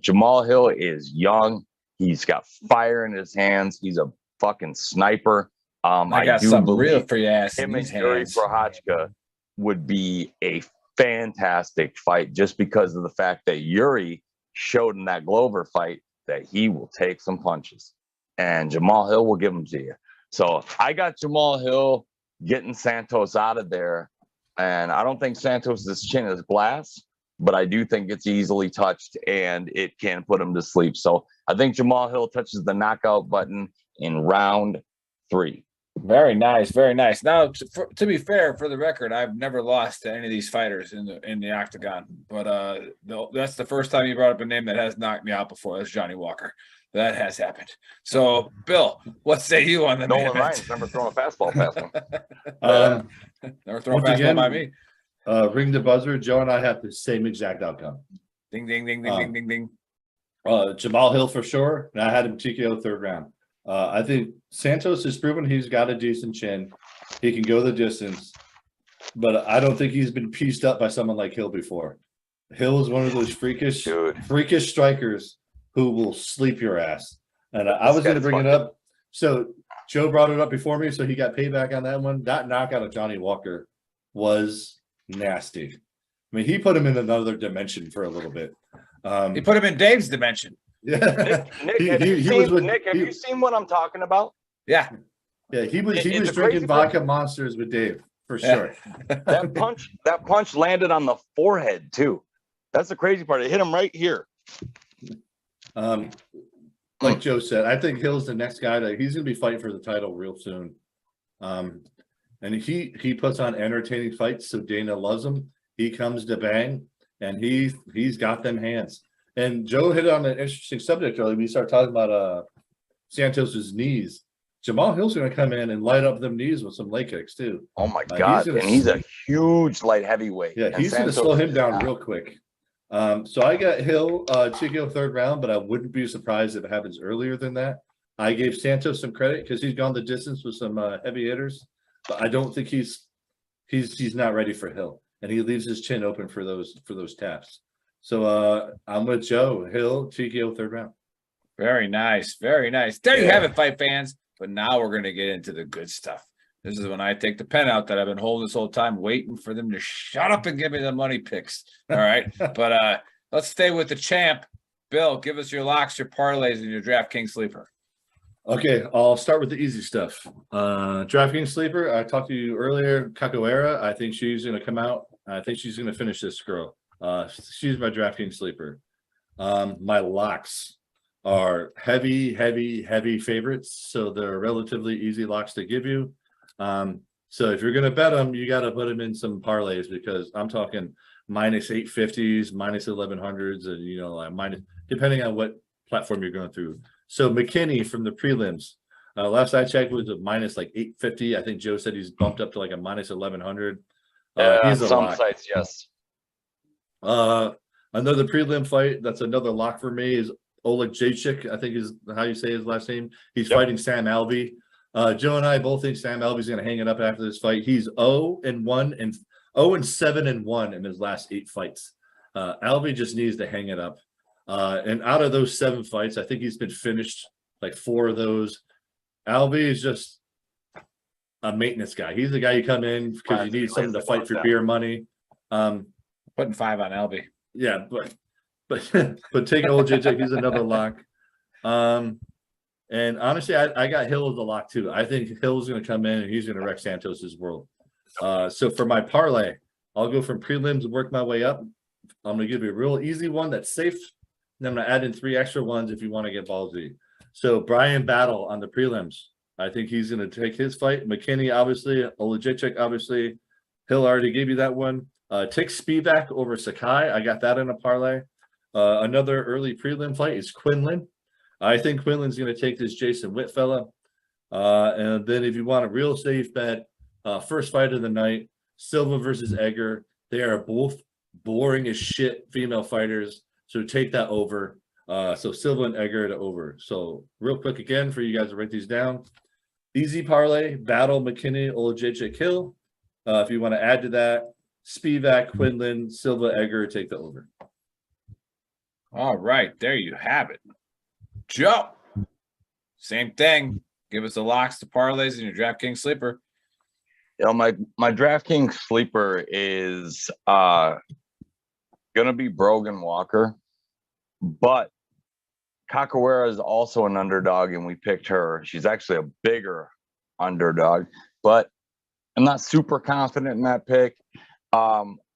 Speaker 9: Jamal Hill is young. He's got fire in his hands. He's a fucking sniper.
Speaker 1: I got something real for your ass.
Speaker 9: Him and Yuri Prochazka would be a fantastic fight, just because of the fact that Yuri showed in that Glover fight that he will take some punches, and Jamal Hill will give them to you. So I got Jamal Hill getting Santos out of there, and I don't think Santos's chin is glass, but I do think it's easily touched and it can put him to sleep. So I think Jamal Hill touches the knockout button in round 3.
Speaker 1: Very nice, very nice. Now, to be fair, for the record, I've never lost to any of these fighters in the octagon, but that's the first time you brought up a name that has knocked me out before. That's Johnny Walker. That has happened. So, Bill, what say you on the
Speaker 9: Nolan Ryan's never thrown a fastball past him.
Speaker 1: Never thrown a fastball by me.
Speaker 8: Ring the buzzer. Joe and I have the same exact outcome.
Speaker 1: Ding, ding, ding, ding, ding, ding, ding.
Speaker 8: Jamal Hill for sure. And I had him TKO 3rd round. I think Santos has proven he's got a decent chin. He can go the distance, but I don't think he's been pieced up by someone like Hill before. Hill is one of those freakish strikers who will sleep your ass. And I was going to bring it up. So Joe brought it up before me, so he got payback on that one. That knockout of Johnny Walker was nasty. I mean, he put him in another dimension for a little bit.
Speaker 1: He put him in Dave's dimension.
Speaker 8: Yeah.
Speaker 9: Nick, have you seen what I'm talking about?
Speaker 1: Yeah.
Speaker 8: Yeah, he was drinking vodka monsters with Dave for sure.
Speaker 9: That punch landed on the forehead too. That's the crazy part. It hit him right here.
Speaker 8: Like Joe said, I think Hill's the next guy that he's gonna be fighting for the title real soon. And he puts on entertaining fights, so Dana loves him. He comes to bang, and he's got them hands. And Joe hit on an interesting subject earlier. We started talking about Santos's knees. Jamal Hill's going to come in and light up them knees with some leg kicks too.
Speaker 9: Oh my God! He's a huge light heavyweight.
Speaker 8: Yeah, he's going to slow him down real quick. So I got Hill TKO 3rd round, but I wouldn't be surprised if it happens earlier than that. I gave Santos some credit because he's gone the distance with some heavy hitters, but I don't think he's not ready for Hill, and he leaves his chin open for those taps. So I'm with Joe. Hill TKO 3rd round.
Speaker 1: Very nice, very nice. There you have it, fight fans. But now we're going to get into the good stuff. This is when I take the pen out that I've been holding this whole time, waiting for them to shut up and give me the money picks. All right. But let's stay with the champ. Bill, give us your locks, your parlays, and your DraftKings sleeper.
Speaker 8: Okay, I'll start with the easy stuff. DraftKings sleeper, I talked to you earlier, Capoeira. I think she's going to come out. I think she's going to finish this girl. She's my DraftKings sleeper. My locks are heavy favorites, so they're relatively easy locks to give you. So if you're going to bet them, you got to put them in some parlays, because I'm talking minus 850s, minus 1100s, and like minus, depending on what platform you're going through. So McKinney from the prelims, last I checked, was a minus like 850. I think Joe said he's bumped up to like a minus 1100. He's a
Speaker 9: some
Speaker 8: lock.
Speaker 9: sites, yes.
Speaker 8: Another prelim fight that's another lock for me is Oleg Jacek, I think is how you say his last name. He's fighting Sam Alvey. Joe and I both think Sam Alvey's going to hang it up after this fight. He's 0-1 and 0-7-1 in his last 8 fights. Alvey just needs to hang it up. And out of those 7 fights, I think he's been finished like 4 of those. Alvey is just a maintenance guy. He's the guy you come in because you need someone to fight for beer money.
Speaker 1: Putting 5 on Alvey.
Speaker 8: Yeah, but take OJJ, he's another lock. And honestly, I got Hill as a lock too. I think Hill's going to come in and he's going to wreck Santos's world. So for my parlay, I'll go from prelims and work my way up. I'm going to give you a real easy one that's safe. And I'm going to add in 3 extra ones if you want to get ballsy. So Brian Battle on the prelims. I think he's going to take his fight. McKinney, obviously. Olejczyk, obviously. Hill already gave you that one. Take Spivak over Sakai. I got that in a parlay. Another early prelim fight is Quinlan. I think Quinlan's going to take this Jason Witt fella. And then if you want a real safe bet, first fight of the night, Silva versus Egger. They are both boring as shit female fighters. So take that over. So Silva and Egger to over. So real quick again for you guys to write these down. Easy parlay, Battle, McKinney, Olajaychik, Hill. If you want to add to that, Spivak, Quinlan, Silva, Egger, take the over.
Speaker 1: All right, there you have it. Joe, same thing. Give us the locks, the parlays, and your DraftKings sleeper.
Speaker 9: You know, my DraftKings sleeper is gonna be Brogan Walker, but Cachoeira is also an underdog, and we picked her. She's actually a bigger underdog, but I'm not super confident in that pick.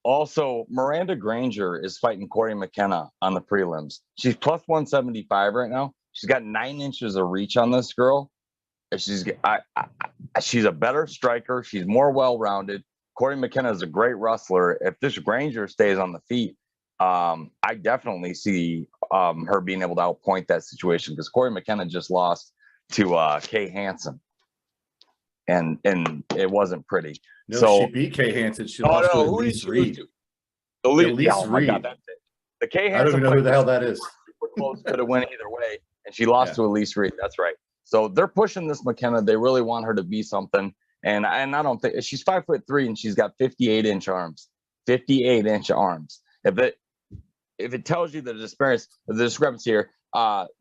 Speaker 9: Also, Miranda Granger is fighting Corey McKenna on the prelims. She's plus 175 right now. She's got 9 inches of reach on this girl. She's a better striker. She's more well-rounded. Corey McKenna is a great wrestler. If this Granger stays on the feet, I definitely see her being able to outpoint that situation, because Corey McKenna just lost to Kay Hansen, and it wasn't pretty.
Speaker 8: No,
Speaker 9: so
Speaker 8: she beat Kay Hansen. She lost to Elise Reed.
Speaker 9: Elise Reed. The Kay Hansen.
Speaker 8: I don't even know who the hell that is.
Speaker 9: Super close, could have went either way, and she lost to Elise Reed. That's right. So they're pushing this McKenna. They really want her to be something. And I don't think she's 5'3" and she's got 58-inch arms. 58-inch arms. If it tells you the discrepancy here,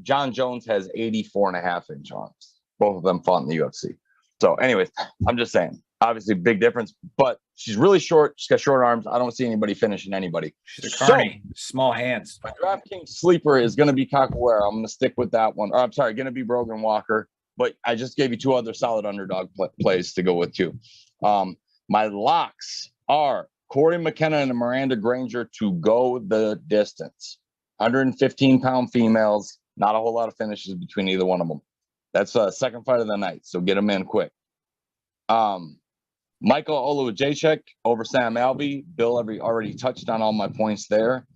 Speaker 9: John Jones has 84.5-inch arms. Both of them fought in the UFC. So, anyways, I'm just saying. Obviously, big difference, but she's really short. She's got short arms. I don't see anybody finishing anybody.
Speaker 1: She's a carny, small hands.
Speaker 9: My DraftKings sleeper is going to be Cachoeira. I'm going to stick with that one. I'm sorry, going to be Brogan Walker, but I just gave you 2 other solid underdog plays to go with too. My locks are Corey McKenna and Miranda Granger to go the distance. 115-pound females. Not a whole lot of finishes between either one of them. That's the second fight of the night, so get them in quick. Michael Olajaychik over Sam Alvey. Bill already touched on all my points there.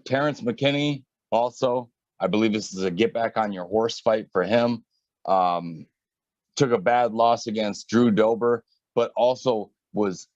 Speaker 9: Terrence McKinney also. I believe this is a get back on your horse fight for him. Took a bad loss against Drew Dober, but also was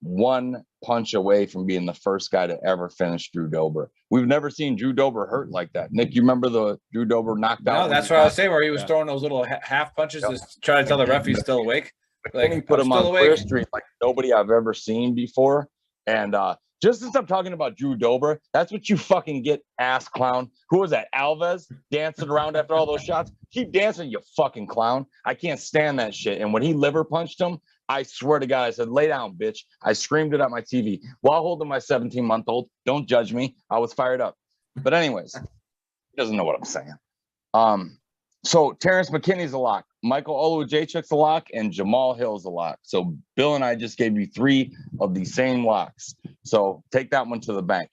Speaker 9: 1 punch away from being the first guy to ever finish Drew Dober. We've never seen Drew Dober hurt like that. Nick, you remember the Drew Dober knockdown?
Speaker 1: No, that's what I was saying, where he was throwing those little half punches to try to tell the ref he's still awake.
Speaker 9: Like, he put him on Clear Street like nobody I've ever seen before. And just since I'm talking about Drew Dober, that's what you fucking get, ass clown. Who was that? Alves dancing around after all those shots? Keep dancing, you fucking clown. I can't stand that shit. And when he liver punched him, I swear to God, I said, lay down, bitch. I screamed it at my TV while holding my 17-month-old. Don't judge me. I was fired up. But anyways, he doesn't know what I'm saying. So Terrence McKinney's a lock. Michael Olajaychik's a lock, and Jamal Hill's a lock. So Bill and I just gave you 3 of the same locks. So take that one to the bank.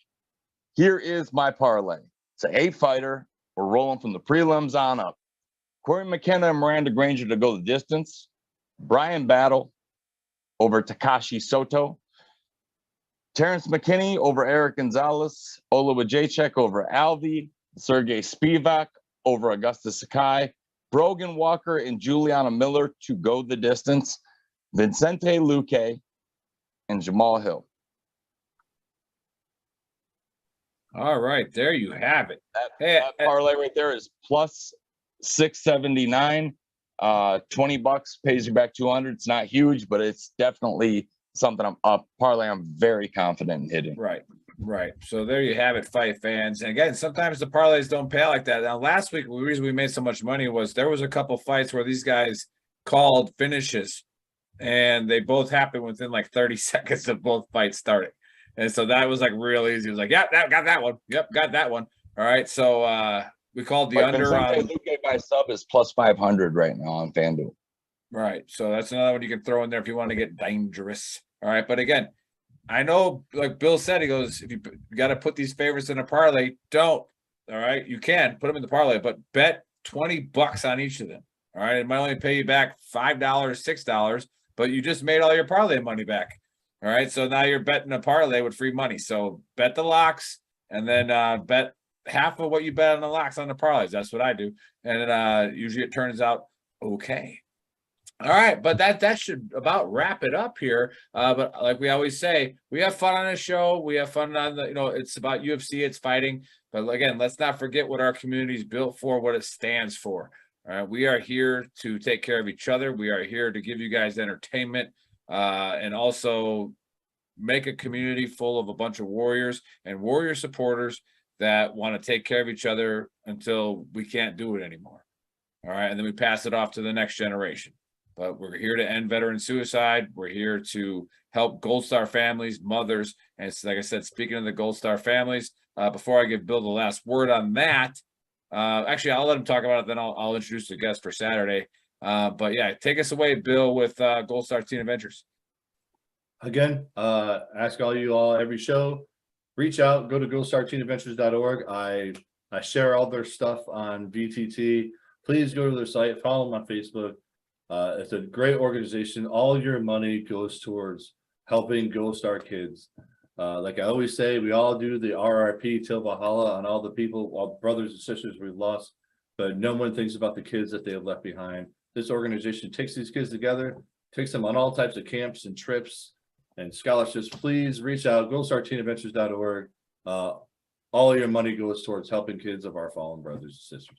Speaker 9: Here is my parlay. It's an 8-fighter. We're rolling from the prelims on up. Corey McKenna and Miranda Granger to go the distance. Brian Battle over Takashi Soto. Terrence McKinney over Eric Gonzalez. Olajaychik over Alvey. Sergey Spivak over Augustus Sakai. Brogan Walker and Juliana Miller to go the distance. Vincente Lucas and Jamal Hill.
Speaker 1: All right, there you have it.
Speaker 9: That parlay right there is plus 679. $20 pays you back 200. It's not huge, but it's definitely something parlay I'm very confident in hitting.
Speaker 1: Right. So there you have it, fight fans. And again, sometimes the parlays don't pay like that. Now, last week, the reason we made so much money was there was a couple fights where these guys called finishes, and they both happened within like 30 seconds of both fights starting. And so that was like real easy. It was like, got that one. Yep, got that one. All right. So we called the under on
Speaker 9: Lucas by sub is plus 500 right now on FanDuel.
Speaker 1: Right. So that's another one you can throw in there if you want to get dangerous. All right. But again, I know, like Bill said, he goes, if you got to put these favorites in a parlay, don't. All right. You can put them in the parlay, but bet $20 on each of them. All right. It might only pay you back $5, $6, but you just made all your parlay money back. All right. So now you're betting a parlay with free money. So bet the locks and then bet half of what you bet on the locks on the parlays. That's what I do. And usually it turns out okay. All right, but that should about wrap it up here. But like we always say, we have fun on this show. We have fun on the, it's about UFC, it's fighting. But again, let's not forget what our community is built for, what it stands for. All right, we are here to take care of each other. We are here to give you guys entertainment and also make a community full of a bunch of warriors and warrior supporters that want to take care of each other until we can't do it anymore. All right, and then we pass it off to the next generation. But we're here to end veteran suicide. We're here to help Gold Star families, mothers. And it's, like I said, speaking of the Gold Star families, before I give Bill the last word on that, actually, I'll let him talk about it. Then I'll introduce the guest for Saturday. But yeah, take us away, Bill, with Gold Star Teen Adventures.
Speaker 8: Again, ask all you all every show, reach out, go to goldstarteenadventures.org. I share all their stuff on VTT. Please go to their site, follow them on Facebook. It's a great organization. All your money goes towards helping Gold Star kids. Like I always say, we all do the RRP till Valhalla on all the people, all brothers and sisters we've lost, but no one thinks about the kids that they have left behind. This organization takes these kids together, takes them on all types of camps and trips and scholarships. Please reach out, goldstarteenadventures.org. All your money goes towards helping kids of our fallen brothers and sisters.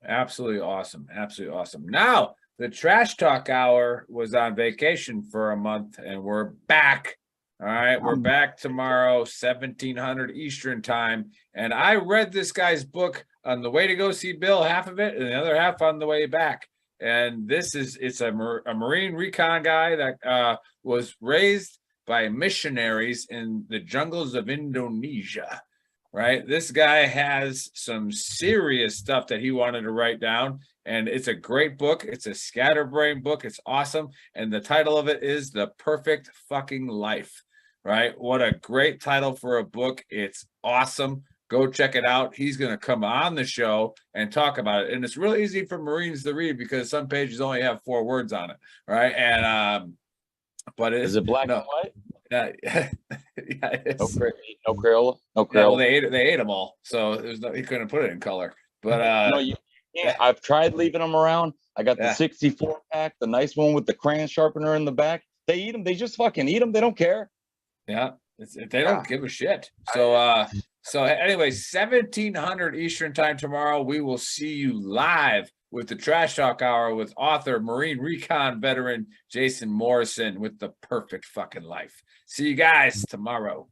Speaker 1: Absolutely awesome. Absolutely awesome. Now, the Trash Talk Hour was on vacation for a month, and we're back. All right, we're back tomorrow, 1700 Eastern time. And I read this guy's book on the way to go see Bill, half of it, and the other half on the way back. And it's a Marine recon guy that was raised by missionaries in the jungles of Indonesia. Right, this guy has some serious stuff that he wanted to write down. And it's a great book. It's a scatterbrain book. It's awesome. And the title of it is The Perfect Fucking Life, right? What a great title for a book. It's awesome. Go check it out. He's going to come on the show and talk about it. And it's really easy for Marines to read because some pages only have 4 words on it, right? And, but
Speaker 9: is it black and white?
Speaker 1: Yeah,
Speaker 9: no Crayola.
Speaker 1: Well, they ate them all. So he couldn't put it in color. But
Speaker 9: no, you can't. I've tried leaving them around. I got the 64 pack, the nice one with the crayon sharpener in the back. They eat them. They just fucking eat them. They don't care.
Speaker 1: Yeah, they don't give a shit. So so anyway, 1700 Eastern time tomorrow. We will see you live with the Trash Talk Hour with author, Marine Recon veteran Jason Morrison with The Perfect Fucking Life. See you guys tomorrow.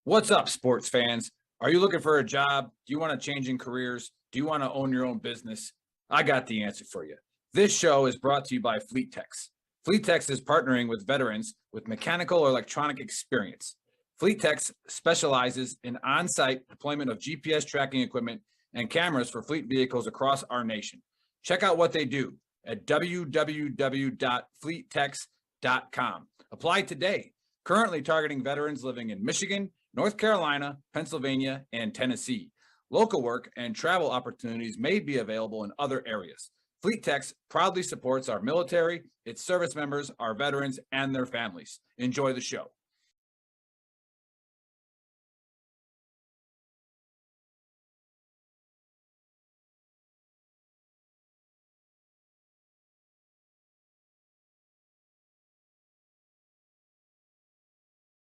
Speaker 1: What's up, sports fans? Are you looking for a job? Do you want to change in careers? Do you want to own your own business? I got the answer for you. This show is brought to you by FleetTex. FleetTex is partnering with veterans with mechanical or electronic experience. FleetTex specializes in on-site deployment of GPS tracking equipment and cameras for fleet vehicles across our nation. Check out what they do at www.fleettex.com. Apply today. Currently targeting veterans living in Michigan, North Carolina, Pennsylvania, and Tennessee. Local work and travel opportunities may be available in other areas. FleetTex proudly supports our military, its service members, our veterans, and their families. Enjoy the show.